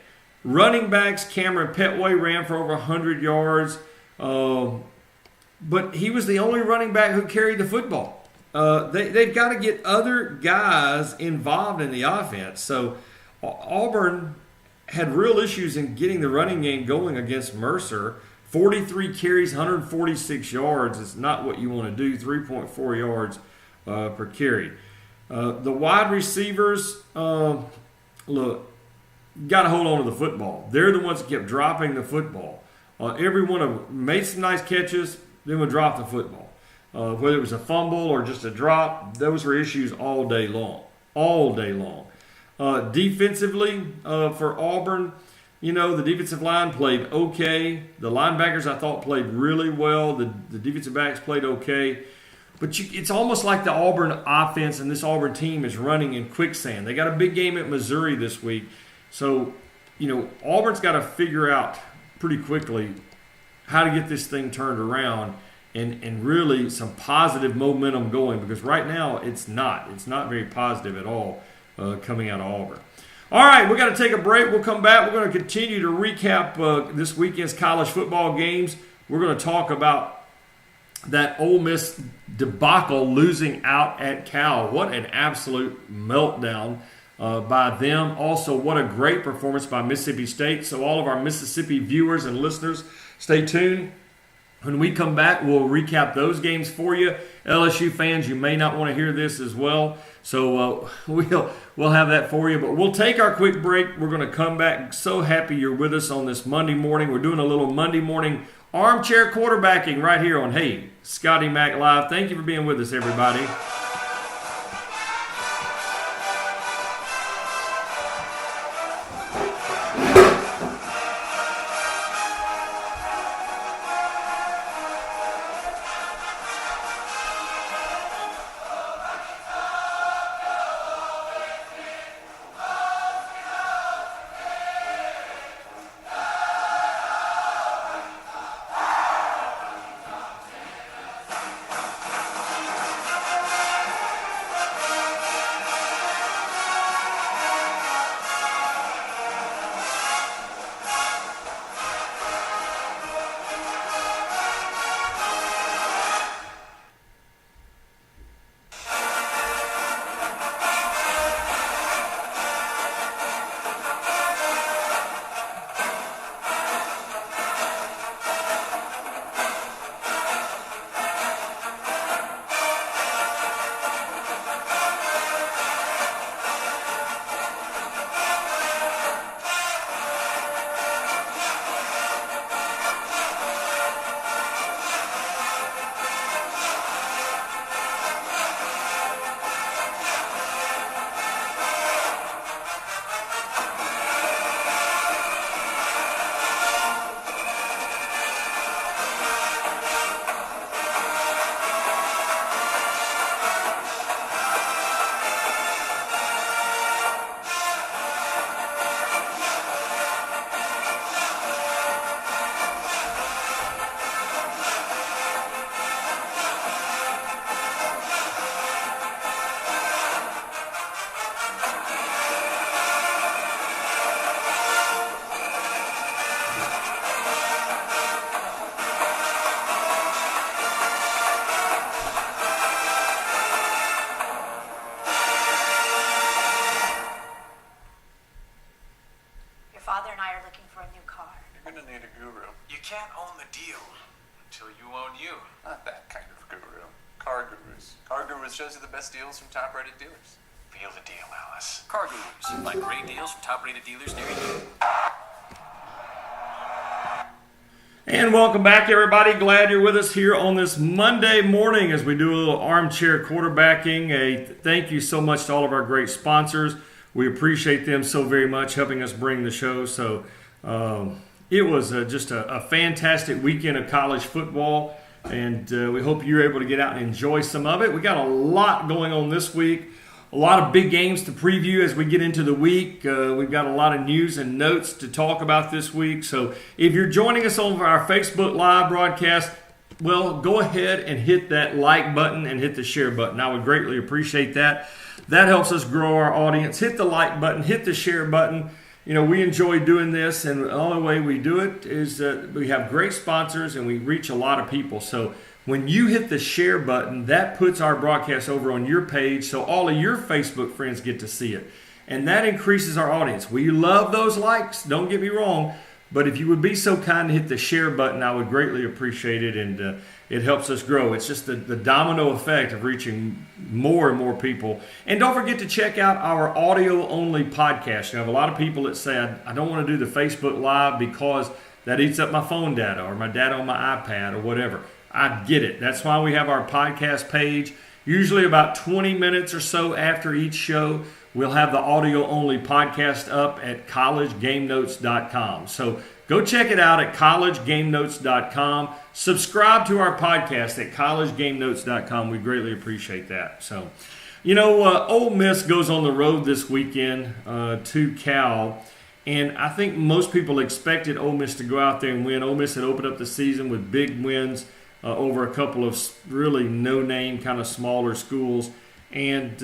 Running backs, Cameron Petway ran for over 100 yards. but he was the only running back who carried the football. They've got to get other guys involved in the offense. So Auburn had real issues in getting the running game going against Mercer. 43 carries, 146 yards is not what you want to do, 3.4 yards per carry. The wide receivers, look, got to hold on to the football. They're the ones that kept dropping the football. Every one of them made some nice catches, then would drop the football. Whether it was a fumble or just a drop, those were issues all day long. All day long. Defensively, for Auburn, the defensive line played okay. The linebackers, I thought, played really well. The defensive backs played okay. But it's almost like the Auburn offense and this Auburn team is running in quicksand. They got a big game at Missouri this week. So, Auburn's got to figure out pretty quickly how to get this thing turned around and really some positive momentum going, because right now it's not very positive at all coming out of Auburn. All right, we got to take a break. We'll come back. We're going to continue to recap this weekend's college football games. We're going to talk about that Ole Miss debacle losing out at Cal. What an absolute meltdown by them. Also, what a great performance by Mississippi State. So all of our Mississippi viewers and listeners, stay tuned. When we come back, we'll recap those games for you. LSU fans, you may not want to hear this as well, so we'll have that for you. But we'll take our quick break. We're going to come back. So happy you're with us on this Monday morning. We're doing a little Monday morning armchair quarterbacking right here on Scotty Mac Live. Thank you for being with us, everybody. Shows you the best deals from top-rated dealers. Feel the deal, Alice. Car Gurus. Find great deals from top-rated dealers near you. And welcome back, everybody. Glad you're with us here on this Monday morning as we do a little armchair quarterbacking. Thank you so much to all of our great sponsors. We appreciate them so very much helping us bring the show. So it was just a fantastic weekend of college football. And we hope you're able to get out and enjoy some of it. We got a lot going on this week. A lot of big games to preview as we get into the week. We've got a lot of news and notes to talk about this week. So if you're joining us on our Facebook Live broadcast, well, go ahead and hit that like button and hit the share button. I would greatly appreciate that. That helps us grow our audience. Hit the like button, hit the share button. we enjoy doing this, and the only way we do it is we have great sponsors and we reach a lot of people. So when you hit the share button, that puts our broadcast over on your page so all of your Facebook friends get to see it. And that increases our audience. We love those likes, don't get me wrong, but if you would be so kind to hit the share button, I would greatly appreciate it, and it helps us grow. It's just the domino effect of reaching more and more people. And don't forget to check out our audio-only podcast. You have a lot of people that say, I don't want to do the Facebook Live because that eats up my phone data or my data on my iPad or whatever. I get it. That's why we have our podcast page. Usually about 20 minutes or so after each show, we'll have the audio-only podcast up at collegegamenotes.com. So go check it out at collegegamenotes.com. Subscribe to our podcast at collegegamenotes.com. We greatly appreciate that. So, Ole Miss goes on the road this weekend to Cal. And I think most people expected Ole Miss to go out there and win. Ole Miss had opened up the season with big wins over a couple of really no-name, kind of smaller schools. And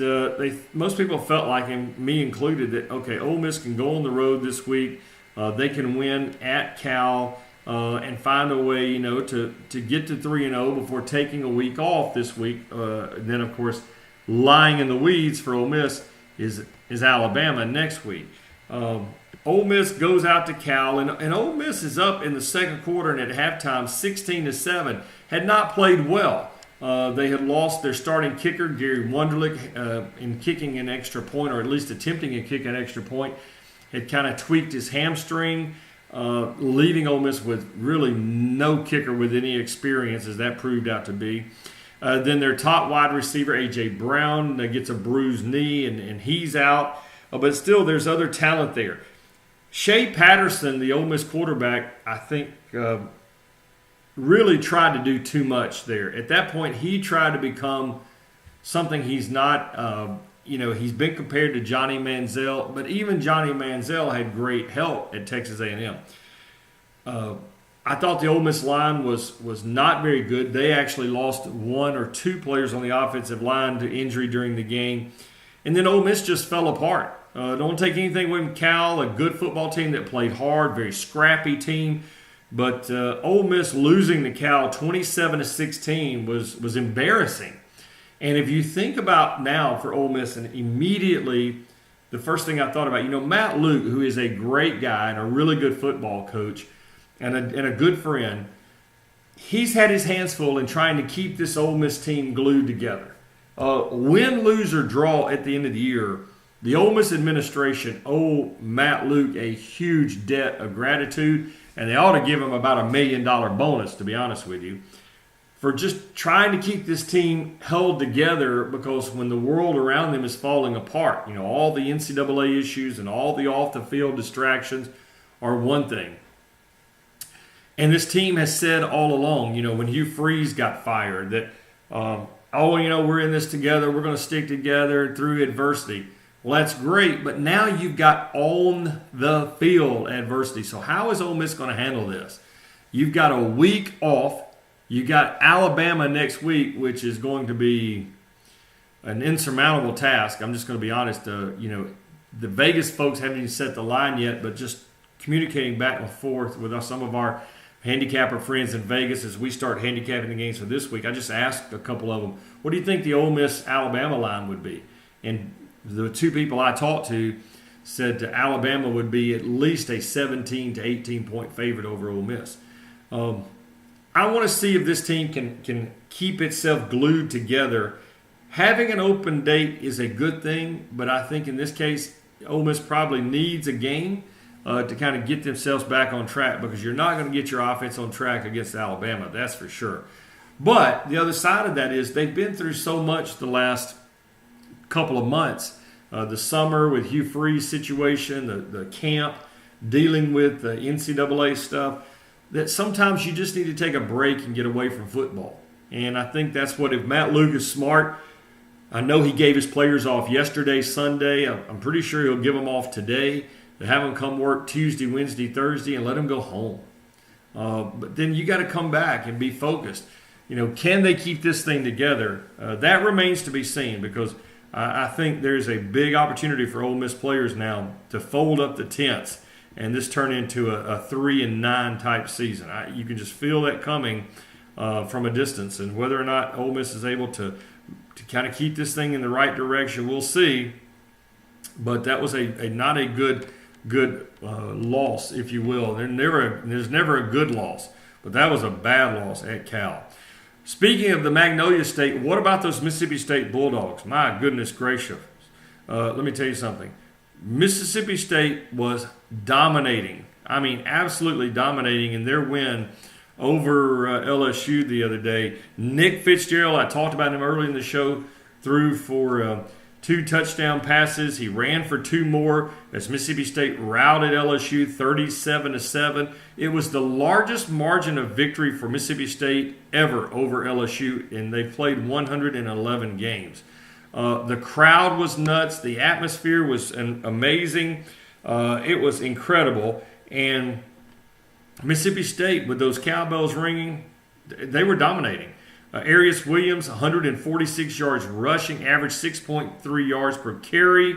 most people felt like, and me included, that, okay, Ole Miss can go on the road this week. They can win at Cal and find a way, to get to 3-0 before taking a week off this week. And then, of course, lying in the weeds for Ole Miss is Alabama next week. Ole Miss goes out to Cal, and Ole Miss is up in the second quarter and at halftime 16-7. Had not played well. They had lost their starting kicker, Gary Wunderlich, in kicking an extra point, or at least attempting to kick an extra point. Had kind of tweaked his hamstring, leaving Ole Miss with really no kicker with any experience, as that proved out to be. Then their top wide receiver, A.J. Brown, gets a bruised knee, and he's out. But still, there's other talent there. Shea Patterson, the Ole Miss quarterback, I think really tried to do too much there. At that point, he tried to become something he's not. He's been compared to Johnny Manziel, but even Johnny Manziel had great help at Texas A&M. I thought the Ole Miss line was not very good. They actually lost one or two players on the offensive line to injury during the game. And then Ole Miss just fell apart. Don't take anything away from Cal, a good football team that played hard, very scrappy team. But Ole Miss losing to Cal 27-16 was embarrassing. And if you think about now for Ole Miss, and immediately the first thing I thought about, Matt Luke, who is a great guy and a really good football coach and a good friend, he's had his hands full in trying to keep this Ole Miss team glued together. Win, lose, or draw at the end of the year, the Ole Miss administration owe Matt Luke a huge debt of gratitude, and they ought to give him about $1 million bonus, to be honest with you, for just trying to keep this team held together, because when the world around them is falling apart, all the NCAA issues and all the off-the-field distractions are one thing. And this team has said all along, when Hugh Freeze got fired, that, we're in this together, we're going to stick together through adversity. Well, that's great, but now you've got on the field adversity. So how is Ole Miss going to handle this? You've got a week off. You got Alabama next week, which is going to be an insurmountable task. I'm just going to be honest. The Vegas folks haven't even set the line yet, but just communicating back and forth with some of our handicapper friends in Vegas as we start handicapping the games for this week. I just asked a couple of them, what do you think the Ole Miss Alabama line would be? And the two people I talked to said Alabama would be at least a 17 to 18 point favorite over Ole Miss. I want to see if this team can keep itself glued together. Having an open date is a good thing, but I think in this case, Ole Miss probably needs a game to kind of get themselves back on track, because you're not going to get your offense on track against Alabama, that's for sure. But the other side of that is they've been through so much the last couple of months. The summer with Hugh Freeze situation, the camp, dealing with the NCAA stuff, that sometimes you just need to take a break and get away from football. And I think that's what, if Matt Luke is smart, I know he gave his players off yesterday, Sunday. I'm pretty sure he'll give them off today. To have them come work Tuesday, Wednesday, Thursday, and let them go home. But then you got to come back and be focused. Can they keep this thing together? That remains to be seen, because I think there's a big opportunity for Ole Miss players now to fold up the tents and this turn into a 3-9 type season. You can just feel that coming from a distance, and whether or not Ole Miss is able to kind of keep this thing in the right direction, we'll see. But that was not a good loss, if you will. There's never a good loss, but that was a bad loss at Cal. Speaking of the Magnolia State, what about those Mississippi State Bulldogs? My goodness gracious. Let me tell you something. Mississippi State was dominating. I mean, absolutely dominating in their win over LSU the other day. Nick Fitzgerald, I talked about him early in the show, threw for 2 touchdown passes. He ran for 2 more as Mississippi State routed LSU 37-7. It was the largest margin of victory for Mississippi State ever over LSU, and they played 111 games. The crowd was nuts. The atmosphere was amazing. It was incredible. And Mississippi State, with those cowbells ringing, they were dominating. Arius Williams, 146 yards rushing, averaged 6.3 yards per carry.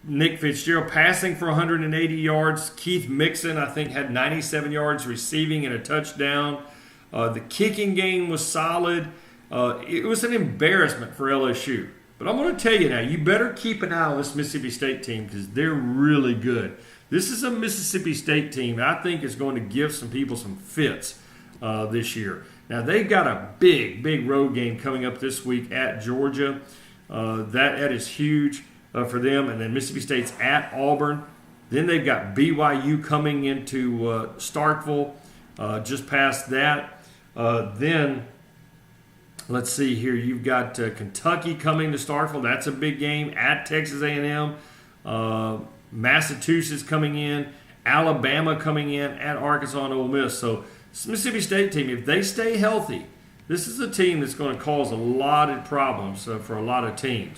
Nick Fitzgerald passing for 180 yards. Keith Mixon, I think, had 97 yards receiving and a touchdown. The kicking game was solid. It was an embarrassment for LSU. But I'm going to tell you now, you better keep an eye on this Mississippi State team because they're really good. This is a Mississippi State team that I think is going to give some people some fits this year. Now, they've got a big road game coming up this week at Georgia. That is huge for them. And then Mississippi State's at Auburn. Then they've got BYU coming into Starkville just past that. Then, let's see here. You've got Kentucky coming to Starkville. That's a big game at Texas A&M. Massachusetts coming in. Alabama coming in at Arkansas and Ole Miss. So, this Mississippi State team, if they stay healthy, this is a team that's going to cause a lot of problems for a lot of teams.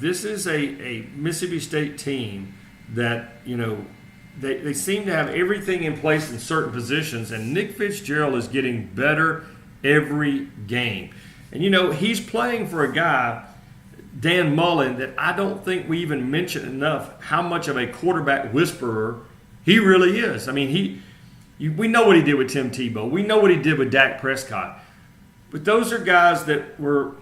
This is a Mississippi State team that, they seem to have everything in place in certain positions, and Nick Fitzgerald is getting better every game. And, he's playing for a guy, Dan Mullen, that I don't think we even mention enough how much of a quarterback whisperer he really is. I mean, we know what he did with Tim Tebow. We know what he did with Dak Prescott. But those are guys that were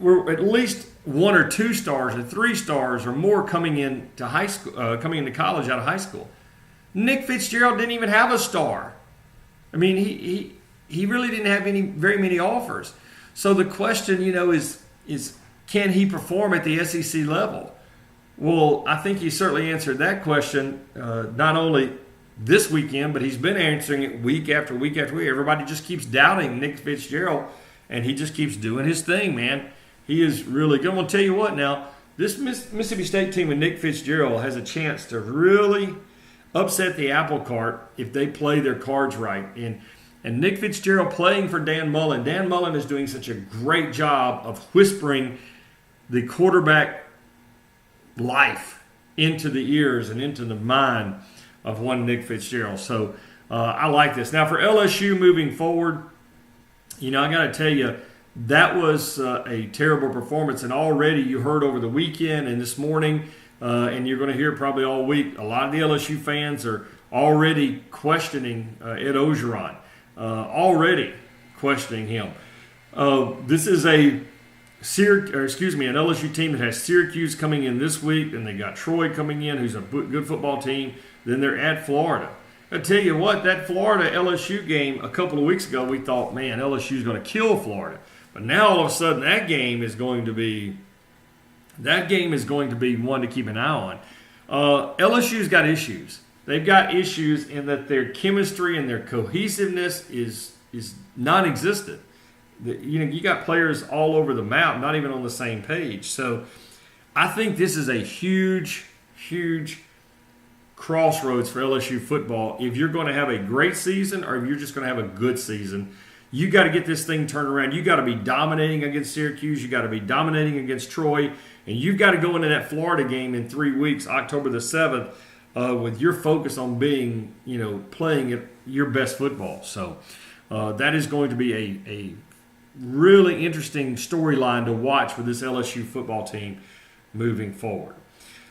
at least 1 or 2 stars or 3 stars or more coming into high school, coming into college out of high school. Nick Fitzgerald didn't even have a star. I mean, he really didn't have very many offers. So the question, is can he perform at the SEC level? Well, I think he certainly answered that question not only this weekend, but he's been answering it week after week after week. Everybody just keeps doubting Nick Fitzgerald, and he just keeps doing his thing, man. He is really good. I'm going to tell you what now, this Mississippi State team with Nick Fitzgerald has a chance to really upset the apple cart if they play their cards right. And Nick Fitzgerald playing for Dan Mullen. Dan Mullen is doing such a great job of whispering the quarterback life into the ears and into the mind of one Nick Fitzgerald. So I like this. Now for LSU moving forward, I got to tell you, that was a terrible performance. And already you heard over the weekend and this morning, and you're going to hear probably all week, a lot of the LSU fans are already questioning Ed Ogeron. Already questioning him. This is an LSU team that has Syracuse coming in this week, and they got Troy coming in, who's a good football team. Then they're at Florida. I tell you what, that Florida-LSU game a couple of weeks ago, we thought, man, LSU is going to kill Florida. But now all of a sudden, that game is going to be one to keep an eye on. LSU's got issues. They've got issues in that their chemistry and their cohesiveness is non-existent. You got players all over the map, not even on the same page. So I think this is a huge crossroads for LSU football. If you're going to have a great season or if you're just going to have a good season, you got to get this thing turned around. You got to be dominating against Syracuse. You got to be dominating against Troy. And you've got to go into that Florida game in 3 weeks, October the 7th, with your focus on being, playing at your best football. So that is going to be really interesting storyline to watch for this LSU football team moving forward.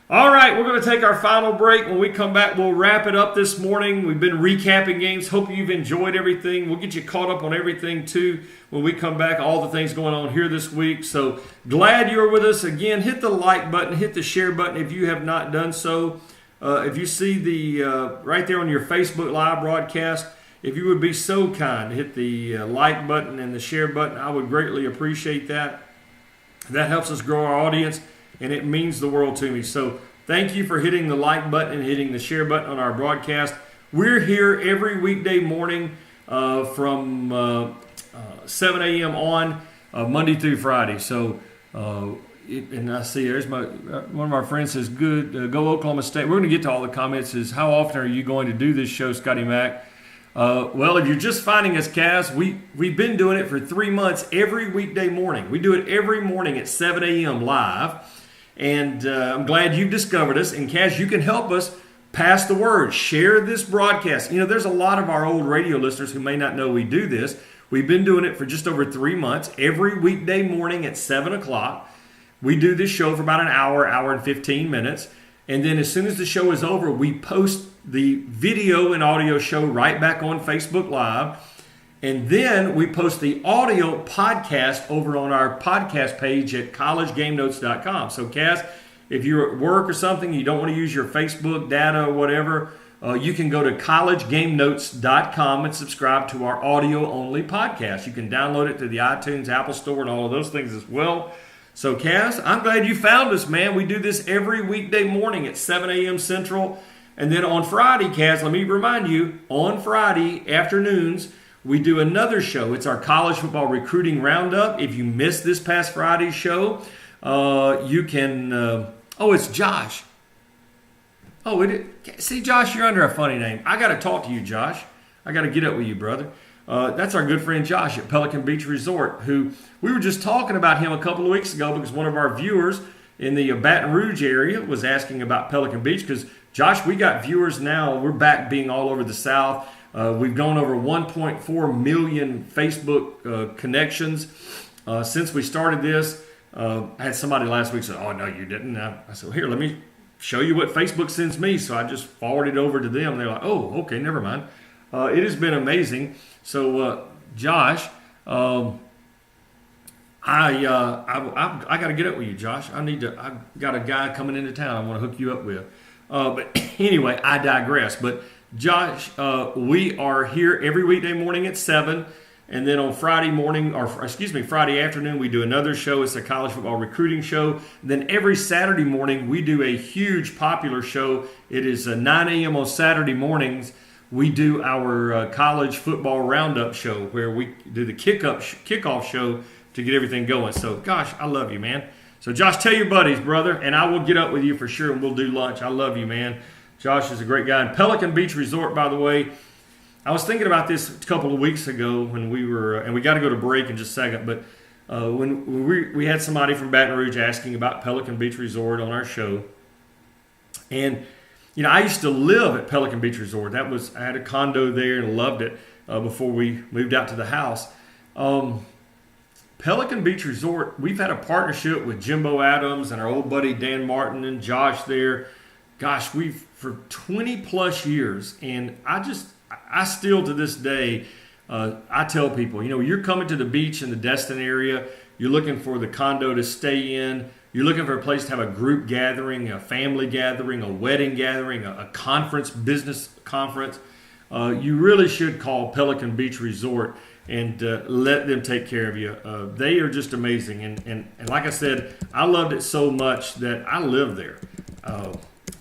All right, we're going to take our final break. When we come back, we'll wrap it up this morning. We've been recapping games. Hope you've enjoyed everything. We'll get you caught up on everything, too, when we come back, all the things going on here this week. So glad you're with us. Again, hit the like button, hit the share button if you have not done so. If you see the right there on your Facebook Live broadcast, if you would be so kind to hit the like button and the share button, I would greatly appreciate that. That helps us grow our audience, and it means the world to me. So thank you for hitting the like button and hitting the share button on our broadcast. We're here every weekday morning from 7 a.m. on Monday through Friday. So, and I see there's one of our friends says, "Good, go Oklahoma State." We're going to get to all the comments. Is how often are you going to do this show, Scotty Mac? Well, if you're just finding us, Kaz, we've been doing it for 3 months every weekday morning. We do it every morning at 7 a.m. live. And I'm glad you've discovered us. And Kaz, you can help us pass the word. Share this broadcast. You know, there's a lot of our old radio listeners who may not know we do this. We've been doing it for just over 3 months. Every weekday morning at 7 o'clock, we do this show for about an hour and 15 minutes. And then as soon as the show is over, we post the video and audio show right back on Facebook Live. And then we post the audio podcast over on our podcast page at collegegamenotes.com. So, Cass, if you're at work or something, you don't want to use your Facebook data or whatever, you can go to collegegamenotes.com and subscribe to our audio-only podcast. You can download it through the iTunes, Apple Store, and all of those things as well. So, Cass, I'm glad you found us, man. We do this every weekday morning at 7 a.m. Central. And then on Friday, Cass, let me remind you, on Friday afternoons, we do another show. It's our college football recruiting roundup. If you missed this past Friday's show, you can... it's Josh. See, Josh, you're under a funny name. I got to talk to you, Josh. I got to get up with you, brother. That's our good friend Josh at Pelican Beach Resort, who we were just talking about him a couple of weeks ago because one of our viewers in the Baton Rouge area was asking about Pelican Beach because, Josh, we got viewers now. We're back being all over the South. We've gone over 1.4 million Facebook connections since we started this. I had somebody last week say, "Oh, no, you didn't." I said, "Well, here, let me show you what Facebook sends me." So I just forwarded it over to them. They're like, "Oh, okay, never mind." It has been amazing. So, Josh, I got to get up with you, Josh. I got a guy coming into town I want to hook you up with. But anyway, I digress. But Josh, we are here every weekday morning at 7. And then on Friday afternoon, we do another show. It's a college football recruiting show. And then every Saturday morning, we do a huge popular show. It is 9 a.m. on Saturday mornings. We do our college football roundup show where we do the kickoff show to get everything going. So, gosh, I love you, man. So, Josh, tell your buddies, brother, and I will get up with you for sure, and we'll do lunch. I love you, man. Josh is a great guy. And Pelican Beach Resort, by the way, I was thinking about this a couple of weeks ago when we were, and we got to go to break in just a second, but when we had somebody from Baton Rouge asking about Pelican Beach Resort on our show, and I used to live at Pelican Beach Resort. I had a condo there and loved it before we moved out to the house. Pelican Beach Resort, we've had a partnership with Jimbo Adams and our old buddy Dan Martin and Josh there. Gosh, for 20 plus years, and I still to this day, I tell people, you're coming to the beach in the Destin area, you're looking for the condo to stay in, you're looking for a place to have a group gathering, a family gathering, a wedding gathering, a conference, business conference. You really should call Pelican Beach Resort and let them take care of you. They are just amazing. And like I said, I loved it so much that I lived there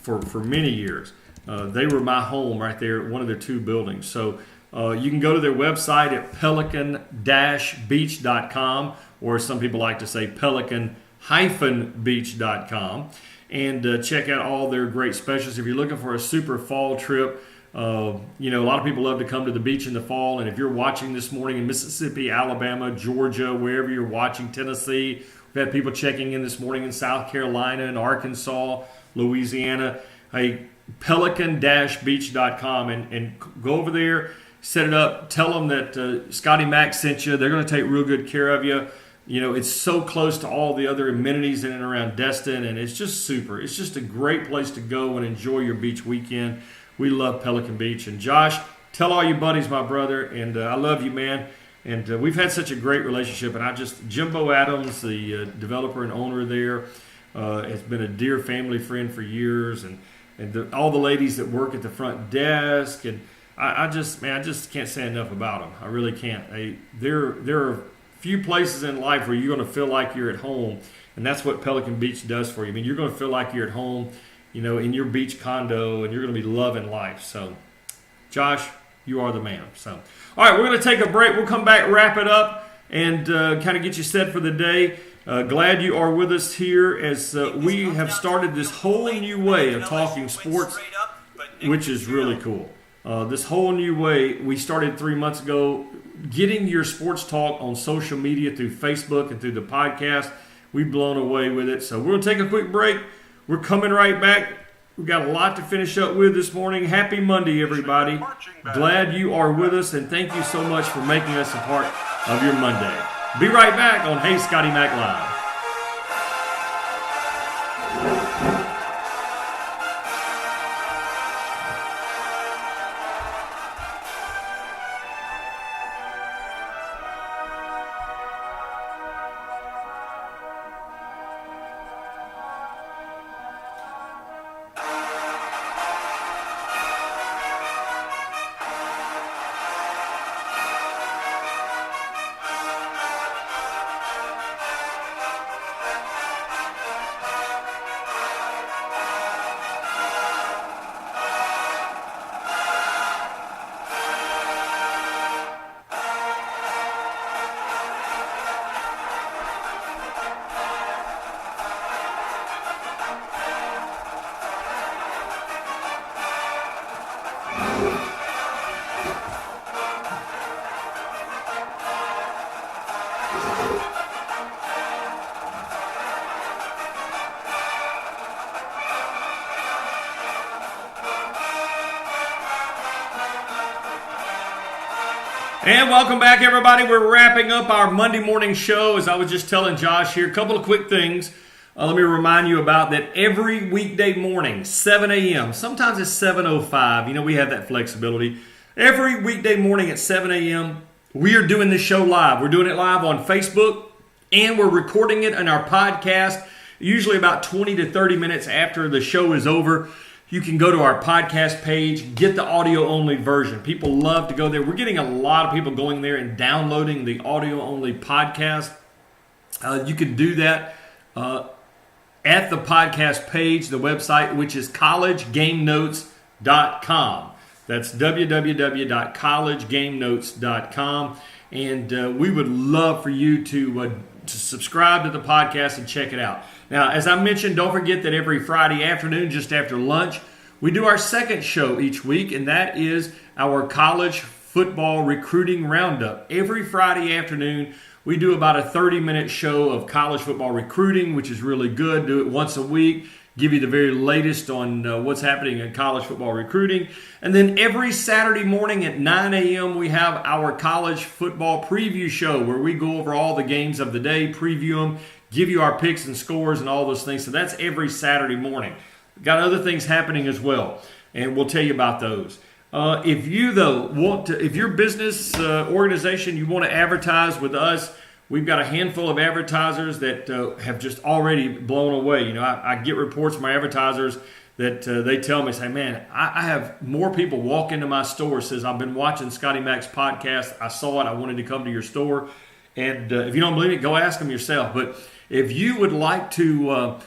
for many years. They were my home right there at one of their two buildings. So you can go to their website at pelican-beach.com, or some people like to say pelican-beach.com, and check out all their great specials. If you're looking for a super fall trip, a lot of people love to come to the beach in the fall. And if you're watching this morning in Mississippi, Alabama, Georgia, wherever you're watching, Tennessee, we've had people checking in this morning in South Carolina and Arkansas, Louisiana. Hey, pelican-beach.com and go over there set it up. Tell them that Scotty Mac sent you. They're going to take real good care of you. You know, it's so close to all the other amenities in and around Destin, and it's just super. It's just a great place to go and enjoy your beach weekend. We love Pelican Beach. And Josh, tell all your buddies, my brother, and I love you, man. And we've had such a great relationship. And Jimbo Adams, the developer and owner there, has been a dear family friend for years. And all the ladies that work at the front desk. And I just can't say enough about them. I really can't. There are few places in life where you're going to feel like you're at home, and that's what Pelican Beach does for you. I mean, you're going to feel like you're at home, you know, in your beach condo, and you're going to be loving life. So, Josh, you are the man. So, all right, we're going to take a break. We'll come back, wrap it up, and kind of get you set for the day. Glad you are with us here as we have started this whole new way of talking sports, which is really cool. This whole new way we started 3 months ago, getting your sports talk on social media through Facebook and through the podcast. We've blown away with it. So we're going to take a quick break. We're coming right back. We've got a lot to finish up with this morning. Happy Monday, everybody. Glad you are with us, and thank you so much for making us a part of your Monday. Be right back on Hey Scotty Mac Live. And welcome back, everybody. We're wrapping up our Monday morning show. As I was just telling Josh here, a couple of quick things. Let me remind you about that every weekday morning, 7 a.m., sometimes it's 7:05. You know, we have that flexibility. Every weekday morning at 7 a.m., we are doing this show live. We're doing it live on Facebook, and we're recording it in our podcast, usually about 20 to 30 minutes after the show is over. You can go to our podcast page, get the audio-only version. People love to go there. We're getting a lot of people going there and downloading the audio-only podcast. You can do that at the podcast page, the website, which is collegegamenotes.com. That's www.collegegamenotes.com. And we would love for you to subscribe to the podcast and check it out. Now, as I mentioned, don't forget that every Friday afternoon, just after lunch, we do our second show each week, and that is our college football recruiting roundup. Every Friday afternoon, we do about a 30-minute show of college football recruiting, which is really good. Do it once a week. Give you the very latest on what's happening in college football recruiting. And then every Saturday morning at 9 a.m., we have our college football preview show where we go over all the games of the day, preview them, give you our picks and scores and all those things. So that's every Saturday morning. Got other things happening as well, and we'll tell you about those. If you, though, if your business organization, you want to advertise with us, we've got a handful of advertisers that have just already blown away. You know, I get reports from my advertisers that they tell me, say, man, I have more people walk into my store, says, I've been watching Scotty Mac's podcast. I saw it. I wanted to come to your store. And if you don't believe it, go ask them yourself. But if you would like to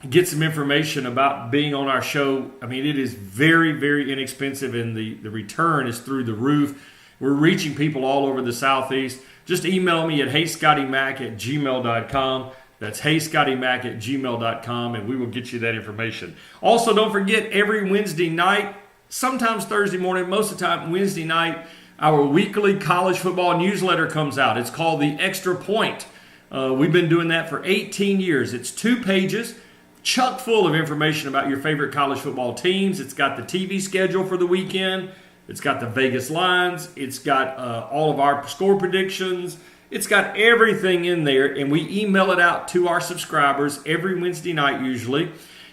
get some information about being on our show, I mean, it is very, very inexpensive, and the return is through the roof. We're reaching people all over the Southeast. Just email me at heyscottymac@gmail.com. That's heyscottymac@gmail.com, and we will get you that information. Also, don't forget, every Wednesday night, sometimes Thursday morning, most of the time Wednesday night, our weekly college football newsletter comes out. It's called The Extra Point. We've been doing that for 18 years. It's 2 pages, chock full of information about your favorite college football teams. It's got the TV schedule for the weekend. It's got the Vegas lines. It's got all of our score predictions. It's got everything in there, and we email it out to our subscribers every Wednesday night usually.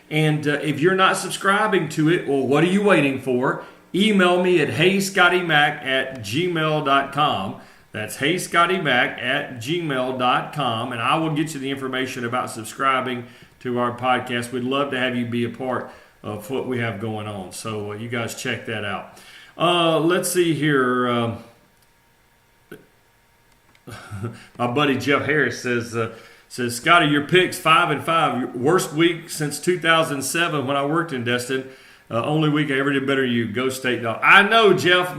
And if you're not subscribing to it, well, what are you waiting for? Email me at heyscottymac@gmail.com. That's heyscottymac@gmail.com, and I will get you the information about subscribing to our podcast. We'd love to have you be a part of what we have going on. So you guys check that out. Let's see here. My buddy Jeff Harris says, Scotty, your picks 5-5. Your worst week since 2007 when I worked in Destin. Only week I ever did better than you. Go State dog. I know, Jeff.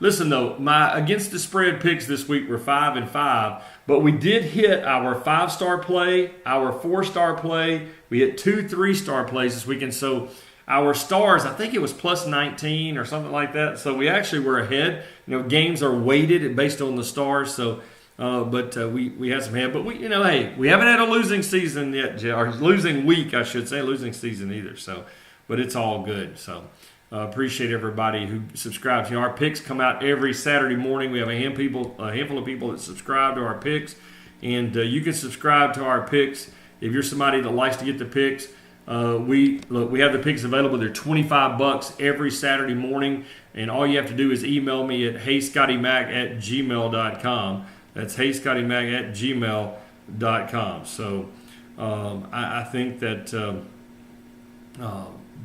Listen though, my against the spread picks this week were 5-5, but we did hit our 5-star play, our 4-star play. We hit 2 3-star plays this weekend. So our stars, I think it was plus 19 or something like that. So we actually were ahead. Games are weighted based on the stars. So. But we had some head, but we haven't had a losing season yet, or losing week, I should say, losing season either. So, but it's all good. So, appreciate everybody who subscribes. Our picks come out every Saturday morning. We have a handful of people that subscribe to our picks, and you can subscribe to our picks if you're somebody that likes to get the picks. We have the picks available. They're $25 every Saturday morning, and all you have to do is email me at heyscottymac@gmail.com. That's heyscottymac@gmail.com. So I think that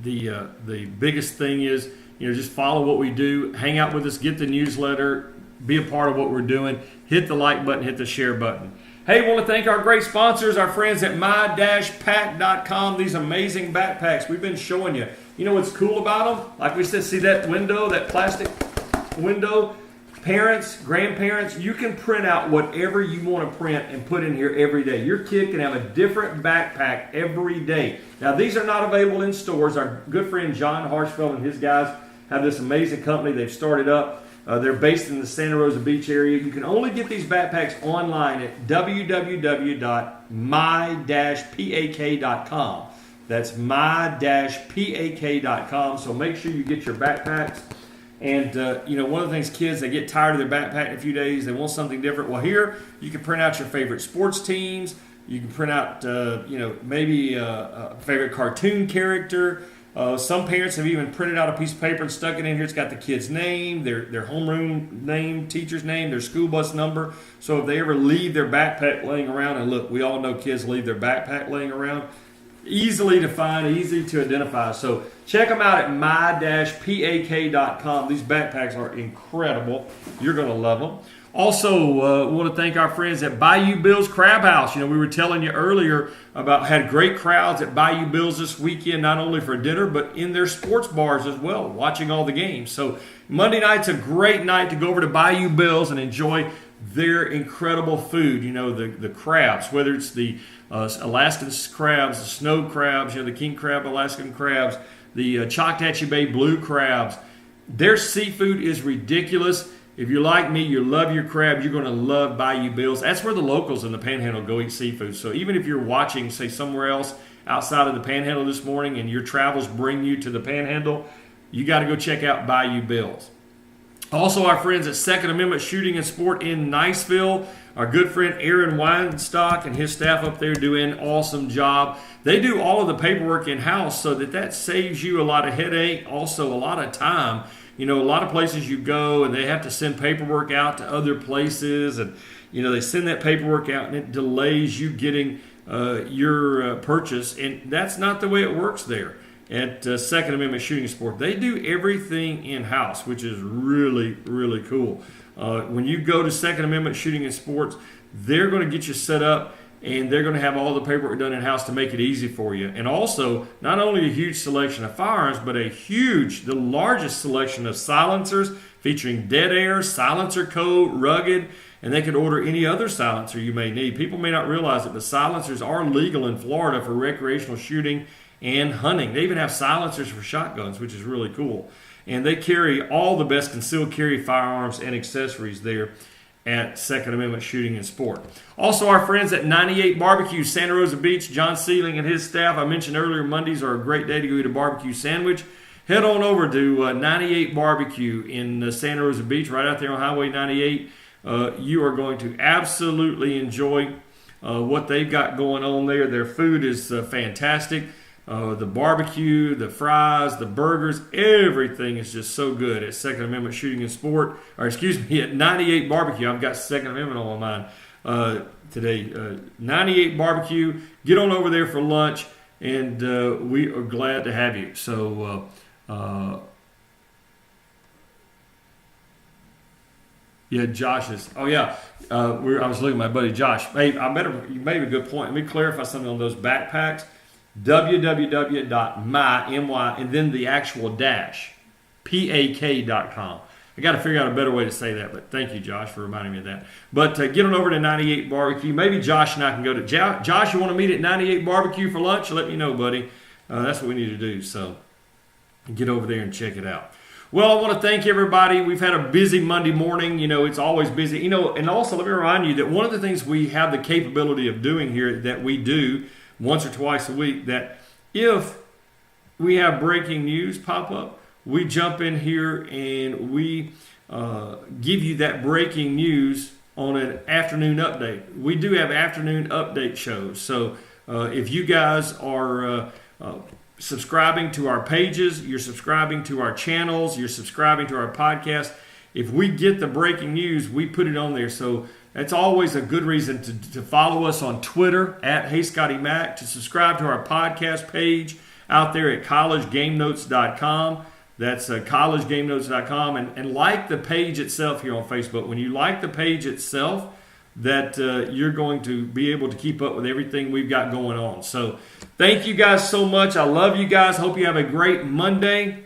the biggest thing is, just follow what we do, hang out with us, get the newsletter, be a part of what we're doing, hit the like button, hit the share button. Hey, want to thank our great sponsors, our friends at my-pack.com. These amazing backpacks we've been showing you. You know what's cool about them? Like we said, see that window, that plastic window? Parents, grandparents, you can print out whatever you want to print and put in here every day. Your kid can have a different backpack every day. Now, these are not available in stores. Our good friend John Harshfeld and his guys have this amazing company they've started up. They're based in the Santa Rosa Beach area. You can only get these backpacks online at www.my-pak.com. That's my-pak.com. So make sure you get your backpacks. And, one of the things kids, they get tired of their backpack in a few days. They want something different. Well, here, you can print out your favorite sports teams. You can print out, maybe a favorite cartoon character. Some parents have even printed out a piece of paper and stuck it in here. It's got the kid's name, their homeroom name, teacher's name, their school bus number. So if they ever leave their backpack laying around, and look, we all know kids leave their backpack laying around, easily to find, easy to identify. So check them out at my-pak.com. These backpacks are incredible. You're going to love them. Also, want to thank our friends at Bayou Bill's Crab House. We were telling you earlier about had great crowds at Bayou Bill's this weekend, not only for dinner, but in their sports bars as well, watching all the games. So Monday night's a great night to go over to Bayou Bill's and enjoy their incredible food. The crabs, whether it's the Alaskan crabs, the snow crabs, the king crab Alaskan crabs, the Choctaw Bay blue crabs. Their seafood is ridiculous. If you're like me, you love your crab, you're going to love Bayou Bill's. That's where the locals in the Panhandle go eat seafood. So even if you're watching, say, somewhere else outside of the Panhandle this morning and your travels bring you to the Panhandle, you got to go check out Bayou Bill's. Also, our friends at Second Amendment Shooting and Sport in Niceville, our good friend Aaron Weinstock and his staff up there do an awesome job. They do all of the paperwork in-house so that saves you a lot of headache, also a lot of time. A lot of places you go and they have to send paperwork out to other places, and, they send that paperwork out and it delays you getting your purchase, and that's not the way it works there. At Second Amendment Shooting Sport, they do everything in-house, which is really, really cool. When you go to Second Amendment Shooting and Sports, they're going to get you set up, and they're going to have all the paperwork done in-house to make it easy for you. And also, not only a huge selection of firearms, but the largest selection of silencers featuring dead air, silencer code, rugged, and they could order any other silencer you may need. People may not realize that the silencers are legal in Florida for recreational shooting and hunting. They even have silencers for shotguns, which is really cool. And they carry all the best concealed carry firearms and accessories there at Second Amendment Shooting and Sport. Also, our friends at 98 Barbecue, Santa Rosa Beach, John Sealing and his staff. I mentioned earlier, Mondays are a great day to go eat a barbecue sandwich. head on over to 98 Barbecue in Santa Rosa Beach, right out there on Highway 98. You are going to absolutely enjoy what they've got going on there. Their food is fantastic. The barbecue, the fries, the burgers, everything is just so good at Second Amendment Shooting and Sport. Or excuse me, at 98 Barbecue. I've got Second Amendment on my mind today. 98 Barbecue. Get on over there for lunch, and we are glad to have you. So, yeah, Josh's. Oh, yeah. I was looking at my buddy Josh. Hey, you made a good point. Let me clarify something on those backpacks. www.my, and then the actual dash, pak.com. I got to figure out a better way to say that, but thank you, Josh, for reminding me of that. But get on over to 98 Barbecue. Maybe Josh and I can go to Josh. You want to meet at 98 Barbecue for lunch? Let me know, buddy. That's what we need to do. So get over there and check it out. Well, I want to thank everybody. We've had a busy Monday morning. You know, it's always busy. You know, and also let me remind you that one of the things we have the capability of doing here that we do once or twice a week, that if we have breaking news pop up, we jump in here and we give you that breaking news on an afternoon update. We do have afternoon update shows. So if you guys are subscribing to our pages, you're subscribing to our channels, you're subscribing to our podcast, if we get the breaking news, we put it on there. So that's always a good reason to follow us on Twitter at Hey Scotty Mac, to subscribe to our podcast page out there at collegegamenotes.com. That's collegegamenotes.com. And like the page itself here on Facebook. When you like the page itself, that you're going to be able to keep up with everything we've got going on. So thank you guys so much. I love you guys. Hope you have a great Monday.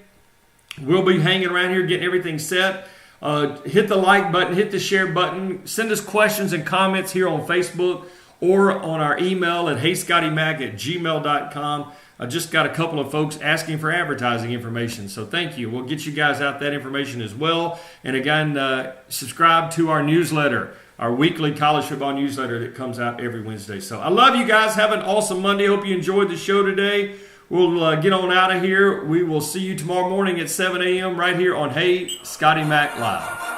We'll be hanging around here getting everything set. Hit the like button, hit the share button, send us questions and comments here on Facebook or on our email at heyscottymac@gmail.com. I just got a couple of folks asking for advertising information, so thank you. We'll get you guys out that information as well. And again, subscribe to our newsletter, our weekly college football newsletter that comes out every Wednesday. So I love you guys. Have an awesome Monday. Hope you enjoyed the show today. We'll get on out of here. We will see you tomorrow morning at 7 a.m. right here on Hey Scotty Mac Live.